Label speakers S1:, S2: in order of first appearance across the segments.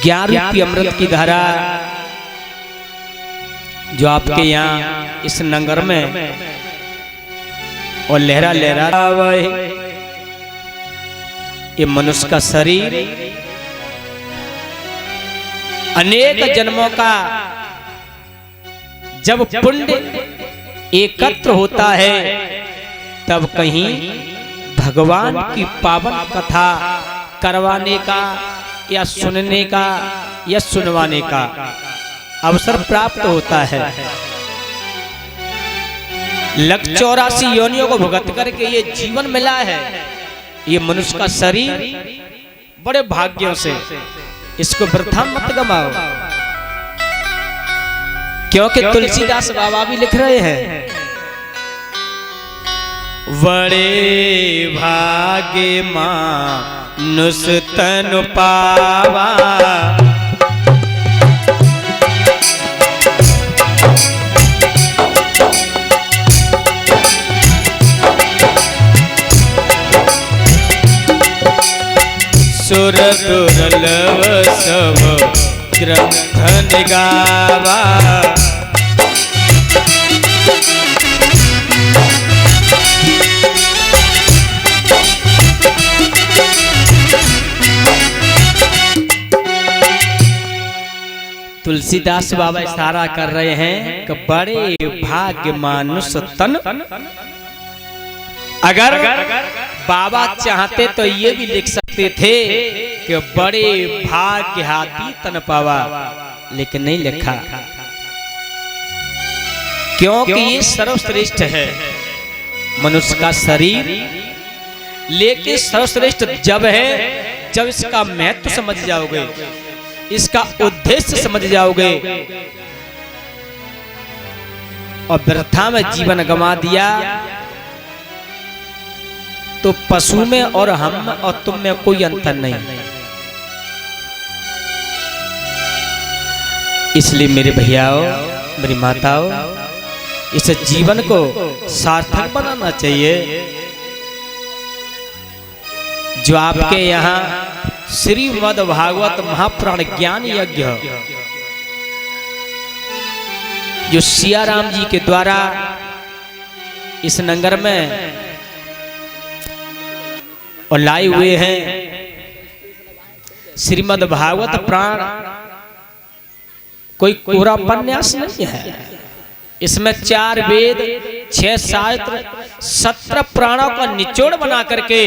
S1: ज्ञान रूपी अमृत की धारा जो आपके यहाँ इस नगर में और लहरा लहरा ये मनुष्य का शरीर अनेक जन्मों का जब पुण्य एकत्र होता है तब कहीं भगवान की पावन कथा करवाने का या सुनने का या सुनवाने का अवसर प्राप्त होता है। 184 योनियों को भुगत करके ये जीवन मिला है, ये मनुष्य का शरीर बड़े भाग्यों से, इसको वृथा मत गमाओ। क्योंकि तुलसीदास बाबा भी लिख रहे हैं, बड़े भाग्य मानुष तन पावा, सुर दुर्लभ सब ग्रंथ गावा, तुलसीदास बाबा इशारा कर रहे हैं कि बड़े भाग्य मानुष तन। अगर बाबा चाहते तो ये भी लिख सकते थे कि बड़े भाग्य हाथी तन पावा, लेकिन नहीं लिखा, क्योंकि ये सर्वश्रेष्ठ है मनुष्य का शरीर। लेकिन सर्वश्रेष्ठ जब है जब इसका महत्व समझ जाओगे, इसका उद्देश्य समझ जाओगे, और व्यर्था में जीवन गंवा दिया तो पशु में और हम और तुम में कोई अंतर नहीं। इसलिए मेरे भैयाओ, मेरी माताओं, इस जीवन को सार्थक बनाना चाहिए। जो आपके यहाँ श्रीमद् भागवत महापुराण ज्ञान यज्ञ जो सिया राम जी के द्वारा इस नगर में और लाए हुए हैं, श्रीमद् भागवत पुराण कोई कोरा उपन्यास नहीं है। इसमें 4 वेद, 6 शास्त्र, 17 पुराणों का निचोड़ बना करके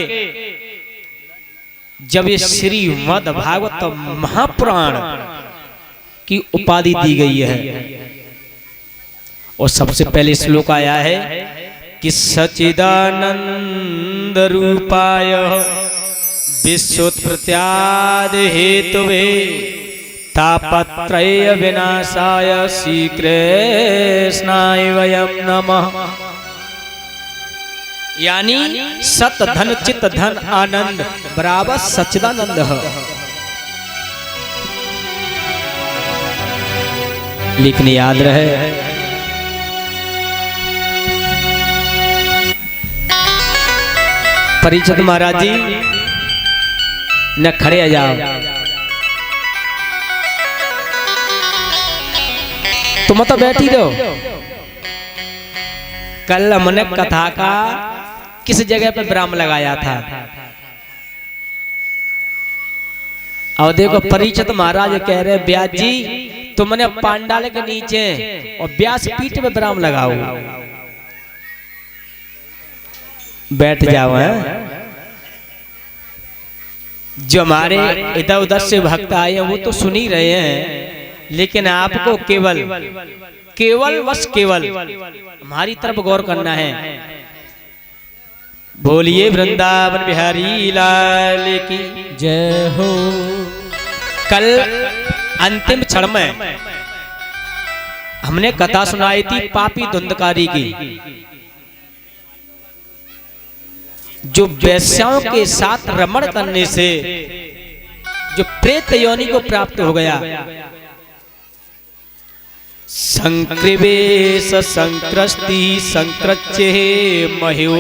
S1: जब ये श्रीमद् भागवत महापुराण की उपाधि दी गई है, और सबसे पहले श्लोक आया है कि सच्चिदानंद रूपाय विश्वोत्पत्त्यादि हेतुवे तापत्रय विनाशाय श्री कृष्णाय वयं नमः। यानी सत धन चित धन आनंद बराबर सच्चिदानंद है। लेकिन याद रहे, परीक्षित महाराज जी न खड़े आ जाओ, तुम तो बैठी दो। कल हमने कथा का किस जगह पे विराम लगाया था, और देखो परीक्षित महाराज कह रहे व्यास जी तुमने पांडाल के नीचे और व्यास पीठ में विराम लगाओ, बैठ जाओ। हैं जो हमारे इधर उधर से भक्त आए हैं वो तो सुन ही रहे हैं, लेकिन आपको केवल हमारी तरफ गौर करना है। बोलिए वृंदावन बिहारी लाल की जय हो। कल अंतिम क्षण में हमने कथा सुनाई थी पापी धुंधकारी की, जो वैश्याओं के साथ रमण करने से जो प्रेत योनि को प्राप्त हो गया। संकृवेश संकृष्टि संकृच्ये मह्यो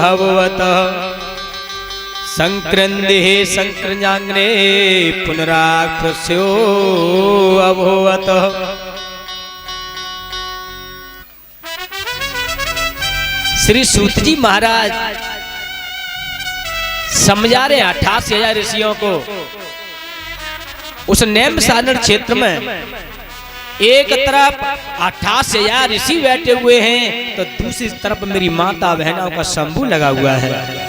S1: हवत संक्रंदे संक्रजांग्रे पुनराकृष्यो अभूवत। श्री सूत जी महाराज समझा रहे 88,000 ऋषियों को। उस नेम साधन क्षेत्र में एक तरफ 88,000 ऋषि बैठे हुए हैं तो दूसरी तरफ मेरी माता बहनों का शंभू लगा हुआ है।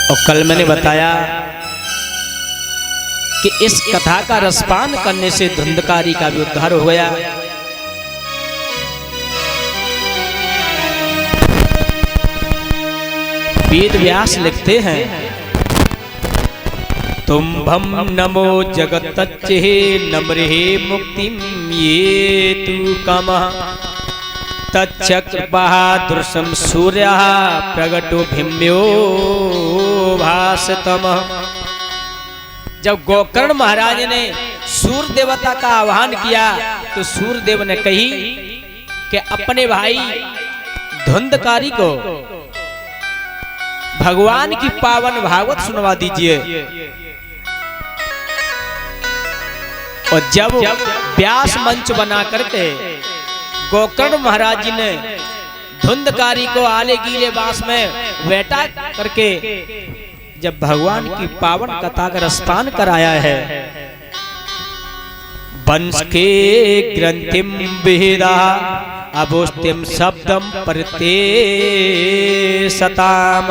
S1: और कल मैंने बताया कि इस कथा का रसपान करने से धुंधकारी का भी उद्धार हो गया। वेद व्यास लिखते हैं, तुम्भं नमो जगतच्चे नम्रे मुक्तिं ये तु कामः तच्चक्रबहादुर्शं सूर्यः प्रगटो भिम्यो भासतमः। जब गोकर्ण महाराज ने सूर्य देवता का आह्वान किया तो सूर्य देव ने कही कि अपने भाई धुंधकारी को भगवान की पावन भागवत सुनवा दीजिए। और जब व्यास मंच बना करके गोकर्ण महाराज जी ने धुंधकारी को आले गीले बांस में बैठा करके जब भगवान की पावन कथा का रसपान कराया है, वंश के ग्रंथिम विहिदा अबोस्तिम शब्दम परते सताम।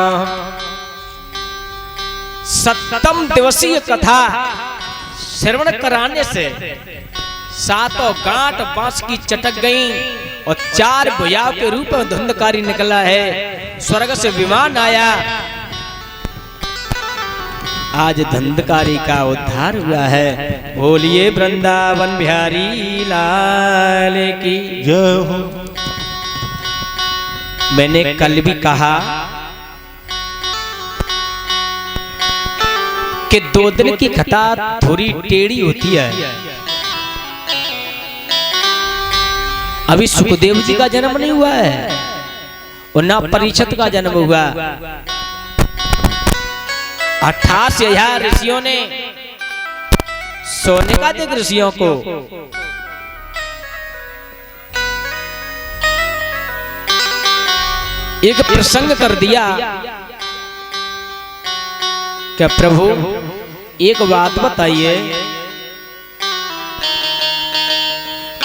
S1: सप्तम दिवसीय कथा श्रवण कराने से सातों गांठ बांस की चटक गई और 4 भुजाओं के रूप में धुंधकारी निकला है। स्वर्ग से विमान आया। आज धुंधकारी का उद्धार हुआ है। बोलिए वृंदावन बिहारी लाल की जय हो। मैंने कल भी कहा कि 2 दिन की कथा थोड़ी टेढ़ी होती है। अभी सुखदेव जी का जन्म नहीं हुआ है और ना परीक्षित का जन्म हुआ। 88,000 ऋषियों ने सोने का देख ऋषियों को एक प्रसंग कर दिया। क्या प्रभु एक बात बताइए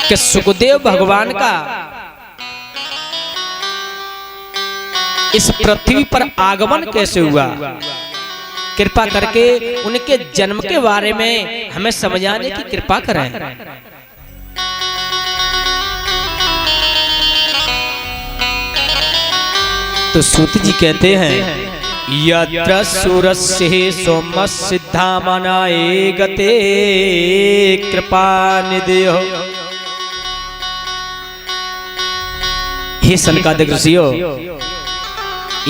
S1: कि सुखदेव भगवान का इस पृथ्वी पर आगमन कैसे हुआ? कृपा करके उनके जन्म के बारे में हमें समझाने की कृपा करें। तो सूत जी कहते हैं, यत्र सूरस्य सोमसिद्धा मनाए गते कृपा निधियो। हे सनकादिक ऋषियों,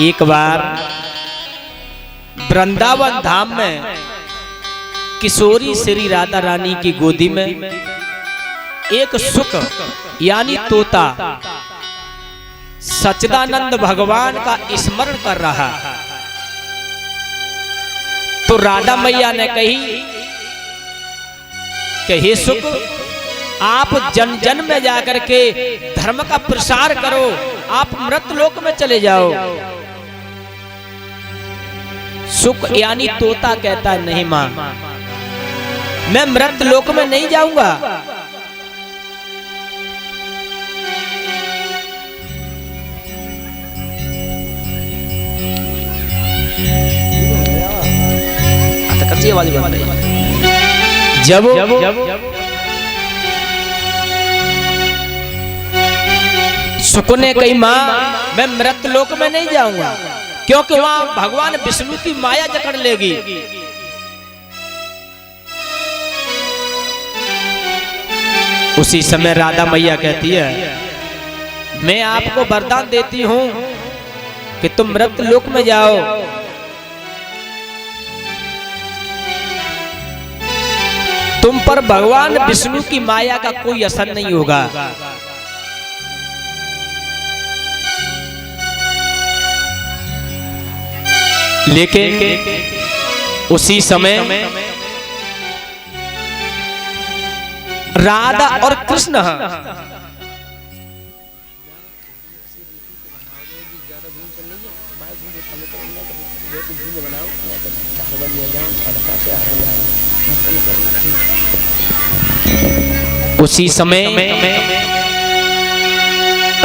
S1: एक बार वृंदावन धाम में किशोरी श्री राधा रानी की गोदी में एक सुख यानी तोता सच्चिदानंद भगवान का स्मरण कर रहा। तो राधा मैया ने कही कि हे सुख, आप जन जन में जाकर के धर्म का प्रसार करो, आप मृतलोक में चले जाओ। सुख यानी तोता कहता नहीं मां, मैं मृतलोक में नहीं जाऊंगा। जब सुख ने कही मां, मैं मृतलोक में नहीं जाऊंगा क्योंकि वहां भगवान विष्णु की माया जकड़ लेगी। उसी समय राधा मैया कहती है, मैं आपको वरदान देती हूं कि तुम मृतलोक में जाओ। तुम पर भगवान विष्णु की माया का कोई असर नहीं होगा। लेकिन उसी समय राधा और कृष्ण उसी समय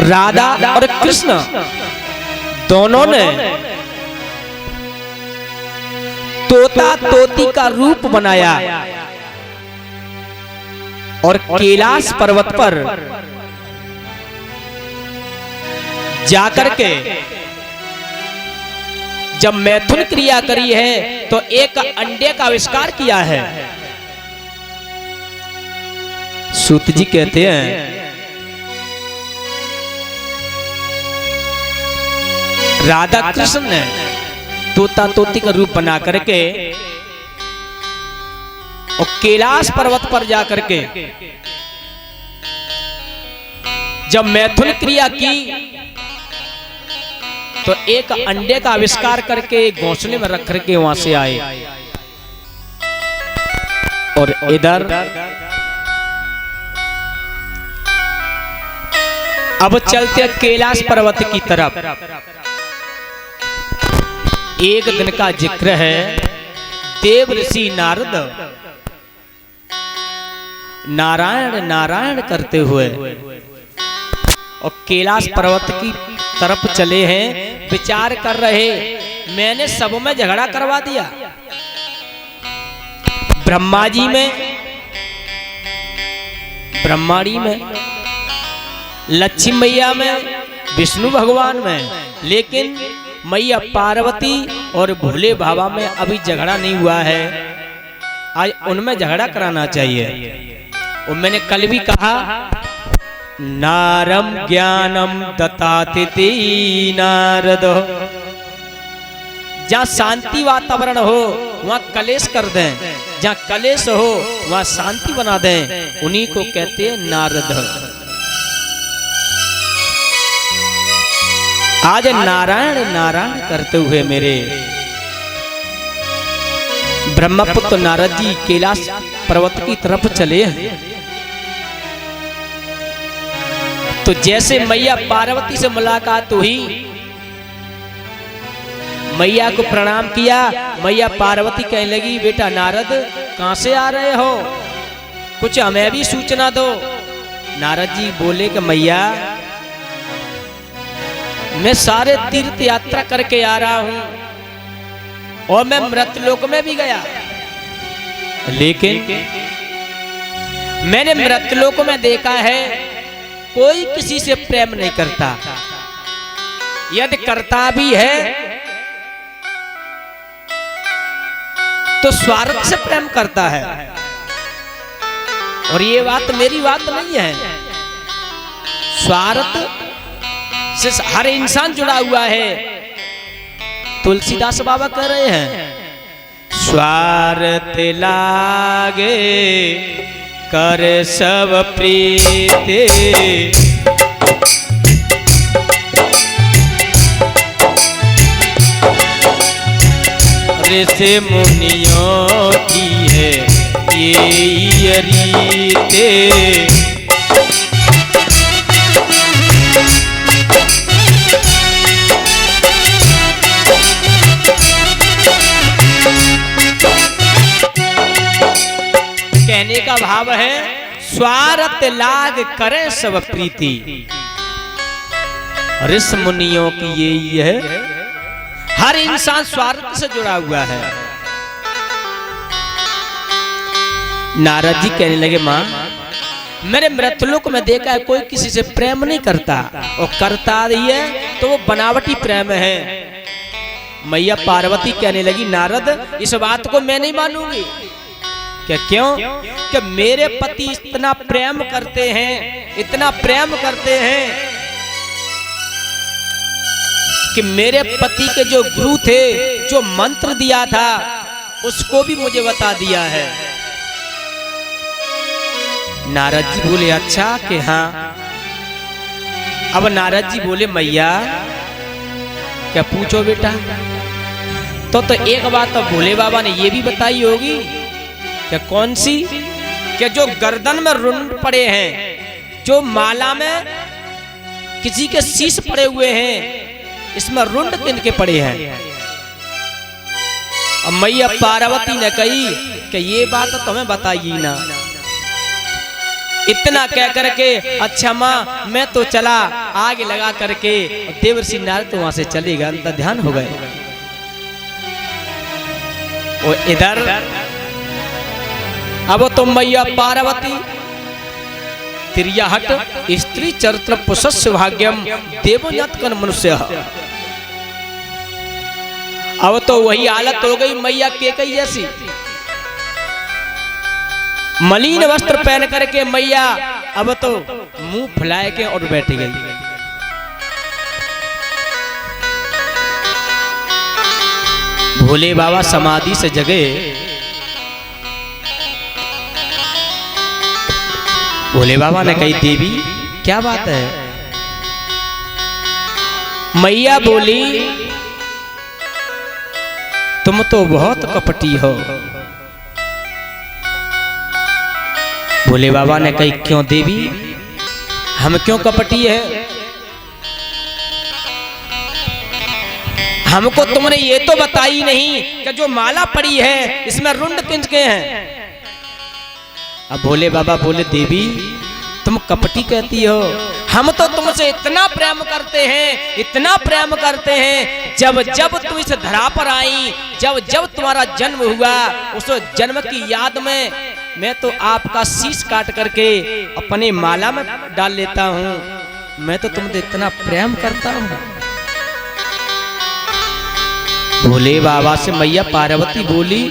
S1: राधा और कृष्ण दोनों ने तोता तोती का रूप बनाया और कैलाश पर्वत पर जाकर के जब मैथुन क्रिया करी है तो एक अंडे का आविष्कार किया है। सूत जी कहते हैं राधा कृष्ण ने तोता तोती का रूप बना करके और कैलाश पर्वत पर जाकर के जब मैथुन क्रिया की तो एक अंडे का आविष्कार करके घोंसले में रख करके वहां से आए और इधर अब चलते कैलाश पर्वत की तरफ। एक दिन का जिक्र है, देव ऋषि नारद नारायण नारायण करते हुए और कैलाश पर्वत की तरफ चले हैं। विचार कर रहे, मैंने सब में झगड़ा करवा दिया, ब्रह्मा जी में, ब्रह्माणी में, लक्ष्मी मैया में, विष्णु भगवान में, लेकिन मैया पार्वती और भोले बाबा में अभी झगड़ा नहीं हुआ है। आज उनमें झगड़ा कराना चाहिए। और मैंने कल भी कहा, नारम ज्ञानम दत्तातिथि नारद, जहाँ शांति वातावरण हो वहाँ कलेश कर दें, जहाँ कलेश हो वहाँ शांति बना दें, उन्हीं को कहते हैं नारद। आज नारायण नारायण करते हुए मेरे ब्रह्मपुत्र नारद जी कैलाश पर्वत की तरफ चले हैं। तो जैसे मैया पार्वती से मुलाकात हुई, मैया को प्रणाम किया, मैया पार्वती कहने लगी, बेटा नारद कहां से आ रहे हो, कुछ हमें भी सूचना दो। नारद जी बोले कि मैया मैं सारे तीर्थ यात्रा करके आ रहा हूं और मैं मृतलोक में भी गया, लेकिन मैंने मृतलोक में देखा है कोई किसी से प्रेम नहीं करता, यदि करता भी है तो स्वार्थ से प्रेम करता है। और ये बात मेरी बात नहीं है, स्वार्थ से हर इंसान जुड़ा हुआ है। तुलसीदास बाबा कह रहे हैं, स्वार्थ लागे कर सब प्रीति, ऋषि मुनियों की है ये रीते, कहने का भाव है स्वार्थ लाग करे सब प्रीति, ऋषि मुनियों की यही है। हर इंसान स्वार्थ से जुड़ा हुआ है। नारद जी कहने लगे, मां मैंने मृतलोक में देखा है कोई किसी से प्रेम नहीं करता, और करता ही है तो वो बनावटी प्रेम है। मैया पार्वती कहने लगी, नारद इस बात को मैं नहीं मानूंगी। क्या क्यों? कि मेरे पति इतना प्रेम करते हैं, इतना प्रेम करते हैं कि मेरे पति के जो गुरु थे, जो मंत्र दिया था उसको भी मुझे बता दिया है। नारद जी बोले, अच्छा कि हाँ। अब नारद जी बोले, मैया क्या पूछो बेटा। तो एक बात तो भोले बाबा ने ये भी बताई होगी कि कौन सी, कि जो गर्दन में रुंड पड़े हैं, जो माला में किसी के शीश पड़े हुए हैं, इसमें रुंड किनके पड़े हैं। अब मैया पार्वती ने कही कि ये बात तो तुम्हें बताइए ना। इतना कह करके अच्छा माँ मैं तो चला, आगे लगा करके देवर्षि नारद तो वहां से चले गए, अंतर ध्यान हो गए। और इधर अब तो मैया पार्वती तिर्याहट स्त्री चरित्र पुष्य भाग्यम देवोन्नत कर मनुष्य। अब तो वही हालत हो गई मैया केकई जैसी, मलिन वस्त्र पहन करके मैया अब तो मुंह फैलाए के और बैठ गई। भोले बाबा समाधि से जगे। भोले बाबा ने कही देवी क्या बात है। मैया बोली तुम तो बहुत कपटी हो। भोले बाबा ने कही क्यों देवी, हम क्यों कपटी है। हमको तुमने ये तो बताई नहीं कि जो माला पड़ी है इसमें रुंड किसके हैं। अब भोले बाबा बोले देवी तुम कपटी कहती हो, हम तो तुमसे इतना प्रेम करते हैं, इतना प्रेम करते हैं। जब जब तुम इस धरा पर आई, जब जब तुम्हारा जन्म हुआ, उस जन्म की याद में मैं तो आपका शीश काट करके अपने माला में डाल लेता हूँ। मैं तो तुमसे इतना प्रेम करता हूँ। भोले बाबा से मैया पार्वती बोली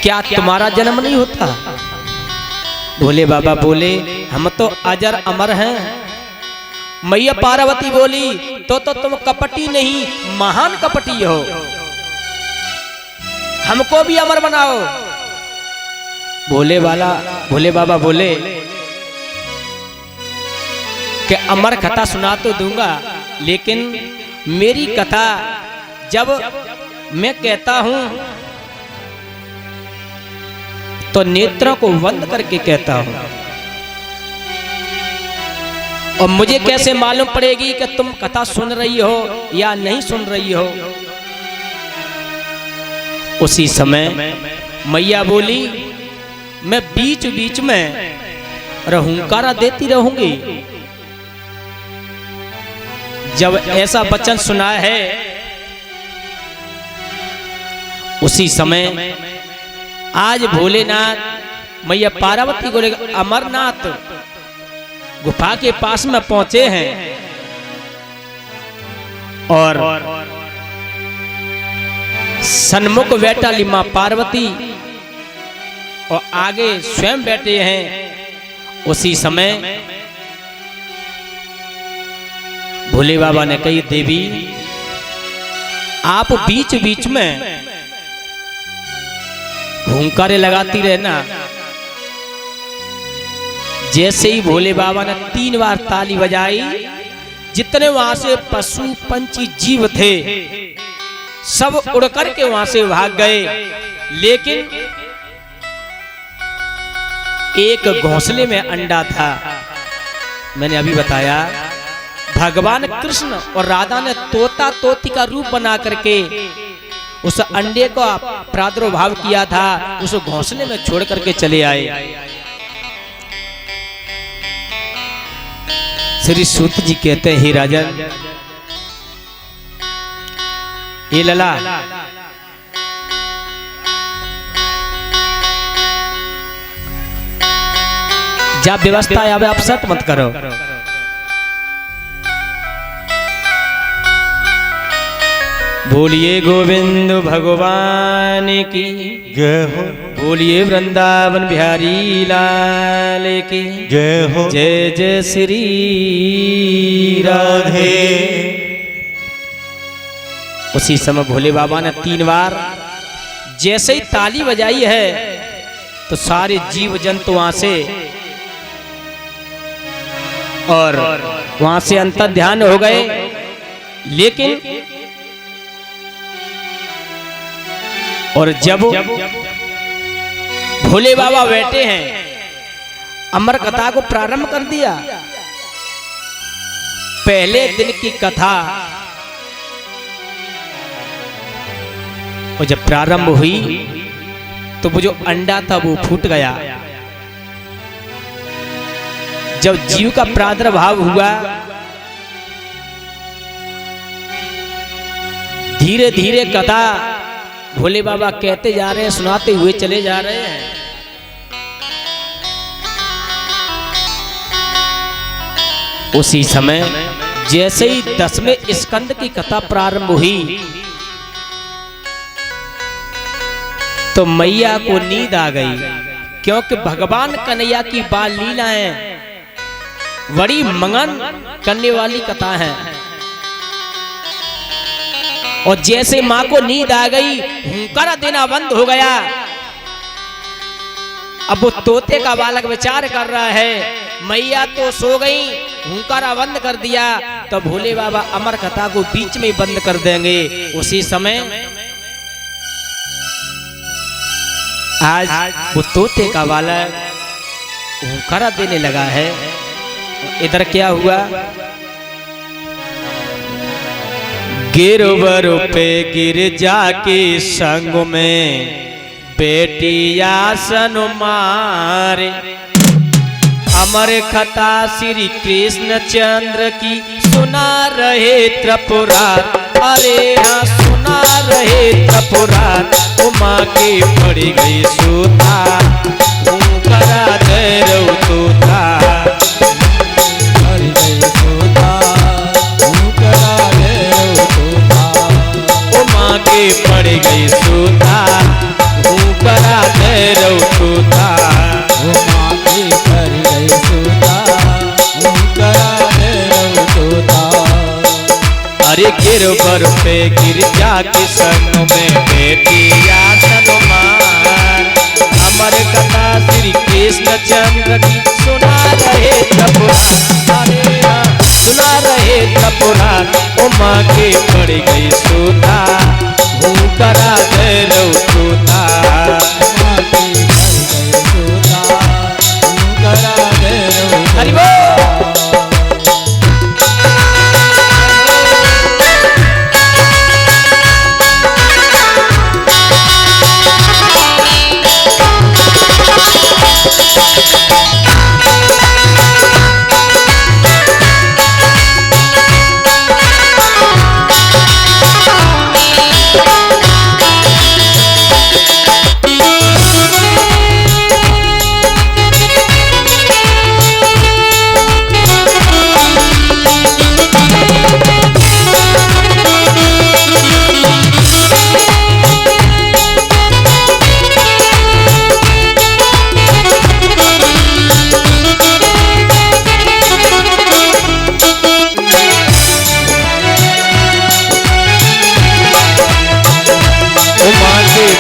S1: क्या तुम्हारा जन्म नहीं होता। भोले बाबा बोले हम तो अजर अमर हैं। मैया पार्वती बोली तो तुम कपटी नहीं महान कपटी हो, हमको भी अमर बनाओ। भोले बाबा बोले कि अमर कथा सुना तो दूंगा, लेकिन मेरी कथा जब मैं कहता हूं तो नेत्रों को बंद करके कहता हूं, और मुझे कैसे मालूम पड़ेगी कि तुम कथा सुन रही हो या नहीं सुन रही हो। उसी समय मैया बोली मैं बीच बीच में हुंकारा देती रहूंगी। जब ऐसा वचन सुना है, उसी समय आज भोलेनाथ मैया पार्वती को लेकर अमरनाथ गुफा के पास में पहुंचे हैं, और सन्मुख बैठा ली मां पार्वती और आगे स्वयं बैठे हैं। उसी समय भोले बाबा ने कही देवी आप बीच बीच में हुंकारे लगाती रहना। जैसे ही भोले बाबा ने 3 बार ताली बजाई, जितने वहां से पशु पंछी जीव थे सब उड़ करके वहां से भाग गए, लेकिन एक घोंसले में अंडा था। मैंने अभी बताया भगवान कृष्ण और राधा ने तोता तोती का रूप बना करके उस अंडे को प्रादुर्भाव किया था, उस घोंसले में छोड़ करके चले आए। श्री सूत जी कहते हैं, हे राजन, हे लला, जब व्यवस्था है अब आप सट मत करो। बोलिए गोविंद भगवान की
S2: जय हो,
S1: बोलिए वृंदावन बिहारी लाल की
S2: जय हो,
S1: जय जय श्री राधे। उसी समय भोले बाबा ने 3 बार जैसे ही ताली बजाई है तो सारे जीव जंतु वहां से और वहां से अंतर ध्यान हो गए, लेकिन और जब भोले बाबा बैठे हैं, अमर कथा को प्रारंभ कर दिया। पहले दिन की कथा और जब प्रारंभ हुई तो वो जो अंडा था वो फूट गया। जब जीव का प्रादुर्भाव हुआ, धीरे धीरे कथा भोले बाबा कहते जा रहे हैं, सुनाते हुए चले जा रहे हैं। उसी समय जैसे ही 10वें स्कंद की कथा प्रारंभ हुई तो मैया को नींद आ गई, क्योंकि भगवान कन्हैया की बाल लीलाएं बड़ी मंगन करने वाली कथा है। और जैसे मां को नींद आ गई, हुंकारा देना बंद हो गया। अब वो तोते का बालक विचार कर रहा है, मैया तो सो गई, हुंकारा बंद कर दिया तो भोले बाबा अमर कथा को बीच में बंद कर देंगे। उसी समय आज वो तोते का बालक हुंकारा देने लगा है। इधर क्या हुआ, गिरवर पे गिर जाके संग में बेटी आसन मारे, अमर कथा श्री कृष्ण चंद्र की सुना रहे त्रिपुरार। अरे हाँ सुना रहे त्रिपुरार, उमा की पड़ी गई सूता, हुंकारा दे रहो तोता। पड़ गई सूता, हुंकारा दे रहो तोता।
S2: उमा की पड़ गई सूता, हुंकारा दे रहो तोता।
S1: अरे गिरवर पे गिर जाके संग में बेटी आसन मार, अमर कथा श्री कृष्ण चंद्र की सुना रहे त्रिपुरार। अरे सुना रहे त्रिपुरार, उमा के पड़ गई सूता, हुंकारा दे रहो तोता।
S2: उमा की पड़ गई सूता, हुंकारा दे रहो तोता।
S1: हरि बोल।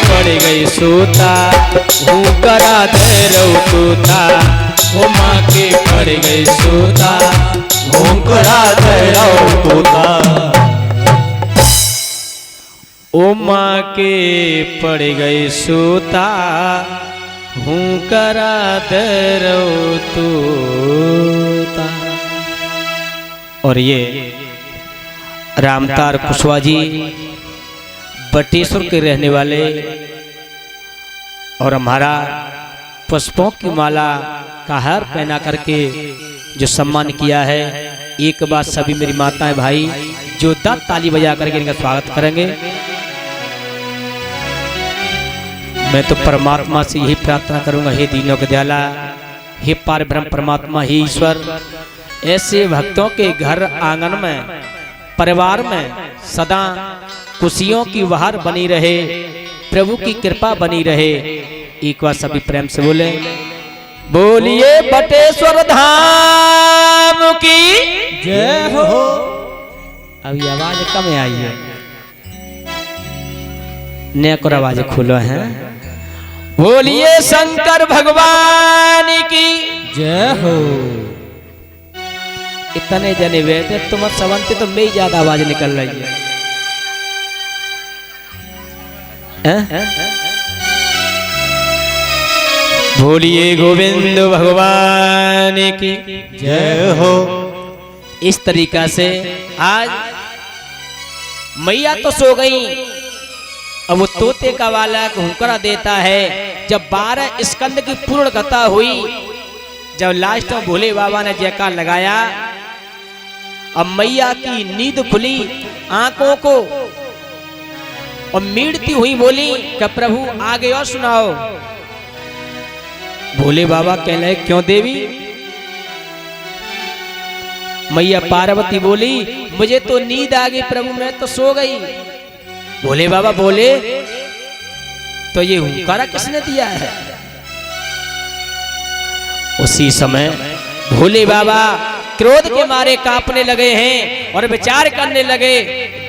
S1: पड़ गई सूता, हुंकारा दे रहो तोता। उमा के पड़ गई सूता, हुंकारा दे रहो तोता। उमा के पड़ गई सूता, हुंकारा दे रहो तोता। और ये रामतार कुशवाहा जी बटेश्वर के रहने वाले और हमारा पुष्पों की माला का हार पहना करके जो सम्मान किया है, एक बार सभी मेरी माताएं भाई जोरदार ताली बजा करके इनका स्वागत करेंगे। मैं तो परमात्मा से यही प्रार्थना करूंगा, हे दीनों के दयाला, हे पार ब्रह्म परमात्मा, हे ईश्वर, ऐसे भक्तों के घर आंगन में परिवार में सदा खुशियों की बहार बनी रहे, प्रभु की कृपा बनी रहे। एक बार सभी प्रेम से बोले, बोलिए बटेश्वर धाम की
S2: जय हो।
S1: अभी आवाज कम आई है, नेक और आवाज खोलो है। बोलिए शंकर भगवान की
S2: जय हो।
S1: इतने जने बैठे तुम समझते तो मेरी ज्यादा आवाज निकल रही है। बोलिए गोविंद भगवान की
S2: जय हो।
S1: इस तरीका से आज मैया तो सो गई, अब वो तोते का बालक हुंकरा देता है। जब 12 स्कंद की पूर्ण कथा हुई, जब लास्ट में भोले बाबा ने जयकार लगाया, अब मैया की नींद खुली आंखों को और मीड़ती हुई बोली कि प्रभु आगे और सुनाओ। भोले बाबा कहने क्यों देवी? मैया पार्वती बोली मुझे तो नींद आ गई प्रभु, मैं तो सो गई। भोले बाबा बोले तो ये हुंकारा किसने दिया है? उसी समय भोले बाबा क्रोध के मारे कांपने लगे हैं और विचार करने लगे,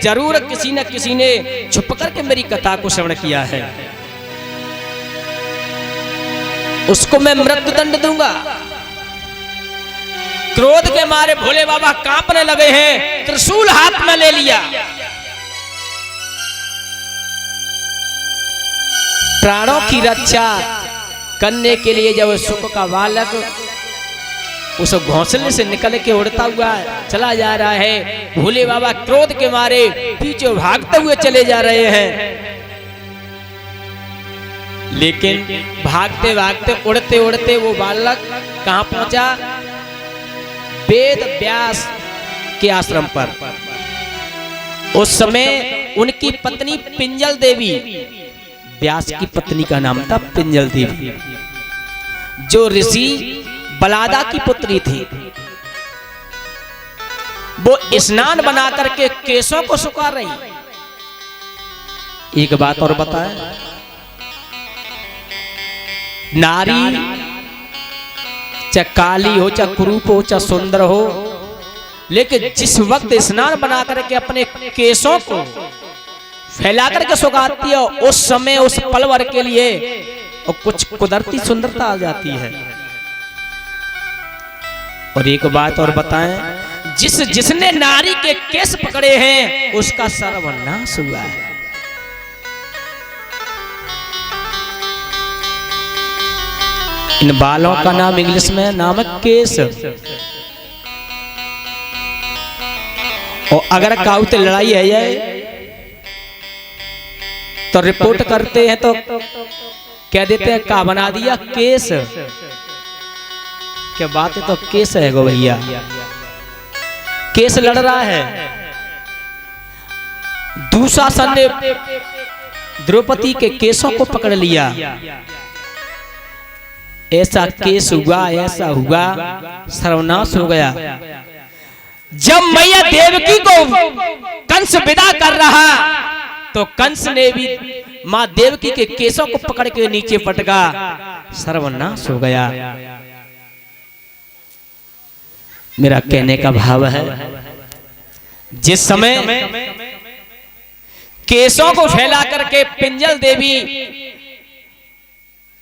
S1: जरूर किसी न किसी ने छुप करके मेरी कथा को श्रवण किया है, उसको मैं मृत्यु दंड दूंगा। क्रोध के मारे भोले बाबा कांपने लगे हैं, त्रिशूल हाथ में ले लिया। प्राणों की रक्षा करने के लिए जब सुख का बालक उस घोंसले से निकल के उड़ता हुआ चला जा रहा है, भोले बाबा क्रोध के मारे पीछे भागते हुए चले जा रहे हैं। लेकिन भागते भागते उड़ते उड़ते वो बालक कहां पहुंचा? वेद व्यास के आश्रम पर। उस समय उनकी पत्नी पिंजल देवी, व्यास की पत्नी का नाम था पिंजल देवी, जो ऋषि बलादा की पुत्री थी। वो स्नान बना करके केशों को सुखा रही। एक बात और बताएं, नारी चाहे काली हो, चाहे कुरूप हो, चाहे सुंदर हो, लेकिन जिस वक्त स्नान बना करके अपने केशों को फैला करके सुखाती है, उस समय उस पल भर के लिए और कुछ कुदरती सुंदरता आ जाती है। और एक बात और बताएं, जिसने नारी के केस पकड़े हैं उसका सर्वनाश हुआ है। इन बालों का नाम इंग्लिश में नाम है केस। और अगर काउते लड़ाई है जाए तो रिपोर्ट करते हैं तो कह देते हैं का बना दिया केस। क्या बात है, तो केस है गो भैया, केस लड़ रहा है। दुशासन ने द्रौपदी के केसों को पकड़ लिया। ऐसा केस हुआ, ऐसा हुआ, सर्वनाश हो गया। जब मैया देवकी को कंस विदा कर रहा तो कंस ने भी मां देवकी के केसों को पकड़ के नीचे पटका, सर्वनाश हो गया। मेरा कहने का भाव है, जिस समय केसों को फैला करके पिंजल देवी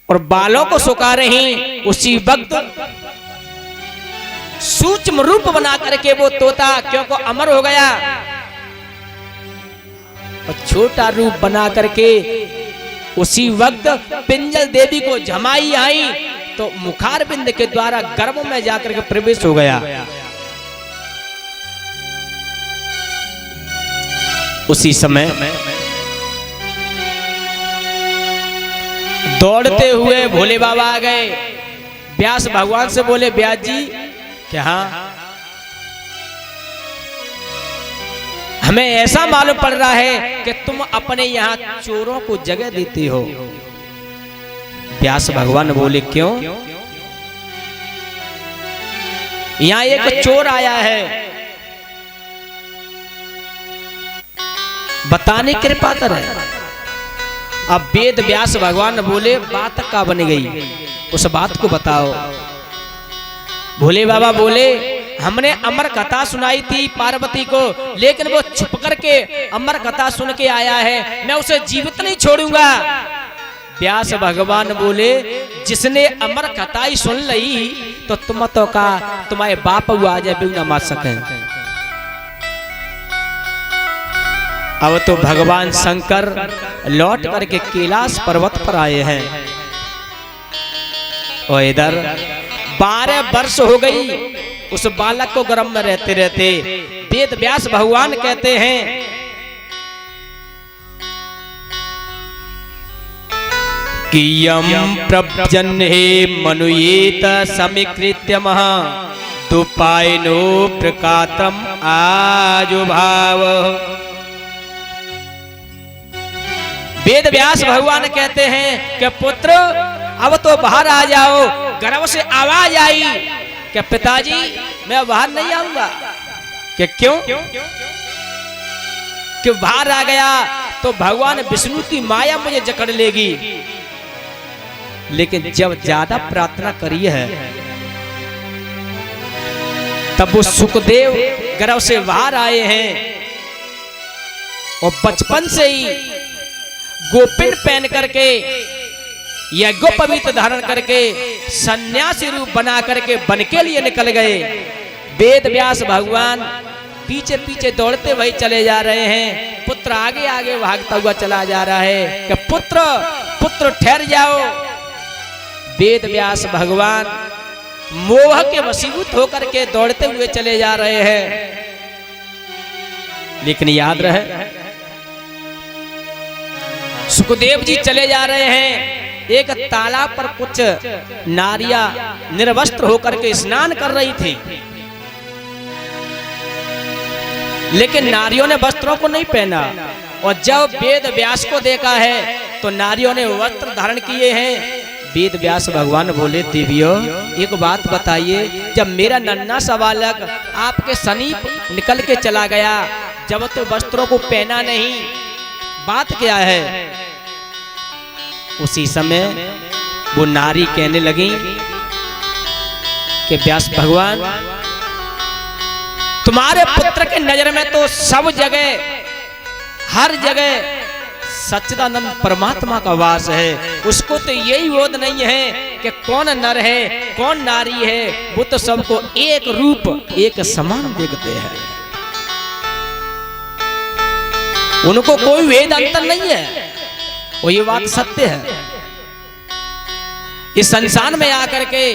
S1: और बालों को सुखा रही, उसी वक्त सूक्ष्म रूप बना करके वो तोता क्योंकि अमर हो गया और छोटा रूप बना करके उसी वक्त पिंजल देवी को जमाई आई तो मुखार बिंद के द्वारा गर्भ में जाकर के प्रवेश हो गया। उसी समय दौड़ते हुए भोले बाबा आ गए। व्यास भगवान से बोले व्यास जी क्या हमें ऐसा मालूम पड़ रहा है कि तुम अपने यहाँ चोरों को जगह देते हो। व्यास भगवान बोले क्यों? यहाँ एक चोर आया है, बताने की कृपा करे। अब वेद व्यास भगवान बोले बात का बन गई, उस बात को बताओ। भोले बाबा बोले हमने अमर कथा सुनाई थी पार्वती को, लेकिन वो छुप करके अमर कथा सुन के आया है, मैं उसे जीवित नहीं छोड़ूंगा। व्यास भगवान बोले जिसने अमर कथा ही सुन ली तो तुम तो का तुम्हारे बाप हुआ आ जाए भी ना मार सके। अब तो भगवान शंकर लौट करके कैलाश पर्वत पर आए हैं और इधर 12 वर्ष हो गई उस बालक को गर्भ में रहते रहते। वेद व्यास भगवान कहते हैं कि यम प्रजन्हे मनुयेत समीकृत्य महा दुपायनो प्रकातम आजुभाव। वेद व्यास भगवान कहते हैं कि पुत्र अब तो बाहर आ जाओ। गर्भ से आवाज आई कि पिताजी मैं बाहर नहीं आऊंगा। कि क्यों? कि बाहर आ गया तो भगवान विष्णु की माया मुझे जकड़ लेगी। लेकिन जब ज्यादा प्रार्थना करी है तब वो सुखदेव गर्भ से बाहर आए हैं और बचपन से ही गोपिन पहन करके यज्ञोपवीत धारण करके सन्यासी रूप बना करके वन के लिए निकल गए। वेद व्यास भगवान पीछे पीछे दौड़ते वही चले जा रहे हैं। पुत्र आगे आगे भागता हुआ चला जा रहा है कि पुत्र पुत्र ठहर जाओ। वेद व्यास भगवान मोह के वशीभूत होकर के दौड़ते हुए चले जा रहे हैं। लेकिन याद रहे सुखदेव जी चले जा रहे हैं। एक तालाब पर कुछ नारियां निर्वस्त्र होकर के स्नान कर रही थी। लेकिन नारियों ने वस्त्रों को नहीं पहना। और जब वेद व्यास को देखा है तो नारियों ने वस्त्र धारण किए हैं। वेद व्यास भगवान बोले देवियों एक बात बताइए, जब मेरा नन्हा सा बालक आपके समीप निकल के चला गया, जब तो वस्त्रों को पहना नहीं, बात क्या है? उसी समय वो नारी कहने लगी कि व्यास भगवान तुम्हारे पुत्र के नजर में तो सब जगह हर जगह सच्चिदानंद परमात्मा का वास है। उसको तो यही बोध नहीं है कि कौन नर है कौन नारी है। वो तो सबको एक रूप एक समान देखते हैं। उनको कोई भेद अंतर नहीं है। और ये बात सत्य है। इस संसार में आकर के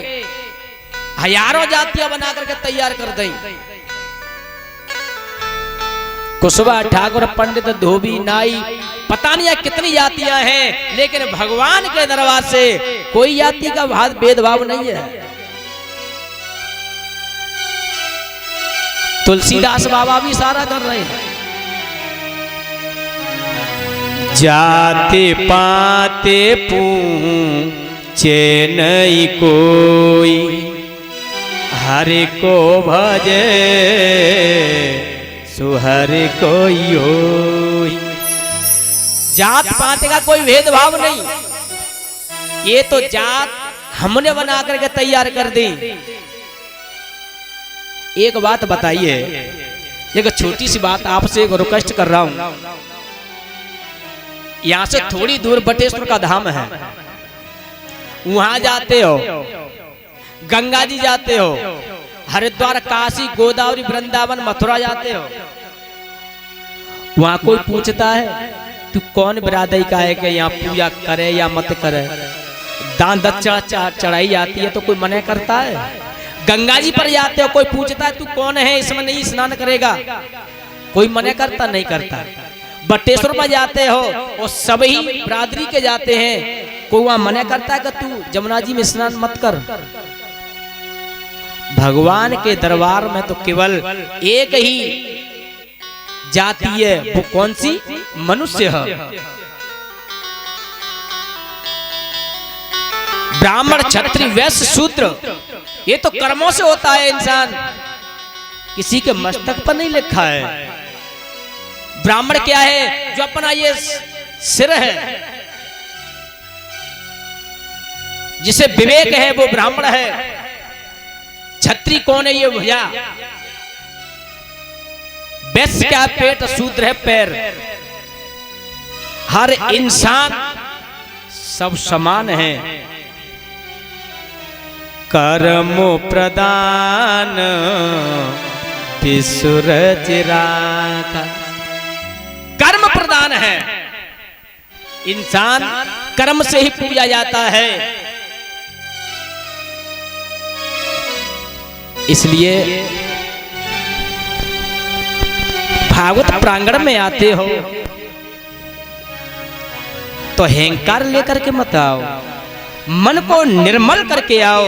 S1: हजारों जातियां बना करके तैयार कर दी। कुशवा ठाकुर पंडित धोबी नाई पता नहीं कितनी जातियां हैं, लेकिन भगवान के दरबार से कोई जाति का भेदभाव नहीं है। तुलसीदास बाबा भी सारा कर रहे हैं। जाते पाते पूछे नहीं कोई, हरि को भजे सुहरि कोई होई। जात पात का कोई भेदभाव नहीं। ये तो जात हमने बना करके तैयार कर दी। एक बात बताइए, एक छोटी सी बात आपसे एक रिक्वेस्ट कर रहा हूं। यहां से थोड़ी दूर बटेश्वर का धाम है, वहां जाते हो, गंगा जी जाते हो, हरिद्वार काशी गोदावरी वृंदावन मथुरा जाते हो, वहां कोई पूछता है तू कौन बिरादरी का है कि यहाँ पूजा करे या मत करे? दान दक्षिणा चढ़ाई जाती है तो कोई मना करता है? गंगा जी पर जाते हो, कोई पूछता है तू कौन है इसमें नहीं स्नान करेगा? कोई मना करता नहीं करता। बटेश्वर में जाते हो और सभी बिरादरी के जाते हैं, कोई वहां मना करता है कि तू जमुना जी में स्नान मत कर? भगवान के दरबार में तो केवल एक ही जाति है, वो कौन सी? मनुष्य है। ब्राह्मण क्षत्रिय वैश्य शूद्र ये तो कर्मों से होता है इंसान, किसी के मस्तक पर नहीं लिखा है। ब्राह्मण क्या है? जो अपना ये सिर है, जिसे विवेक है वो ब्राह्मण है। क्षत्रिय कौन है? ये भैया वैश्य क्या? पेट, शूद्र है पैर। हर इंसान सब समान है। कर्म प्रदान सूरज राका। कर्म वरदान है। इंसान कर्म से ही पूजा जाता है। इसलिए भागवत प्रांगण में आते हो तो अहंकार लेकर के मत आओ, मन को निर्मल करके आओ।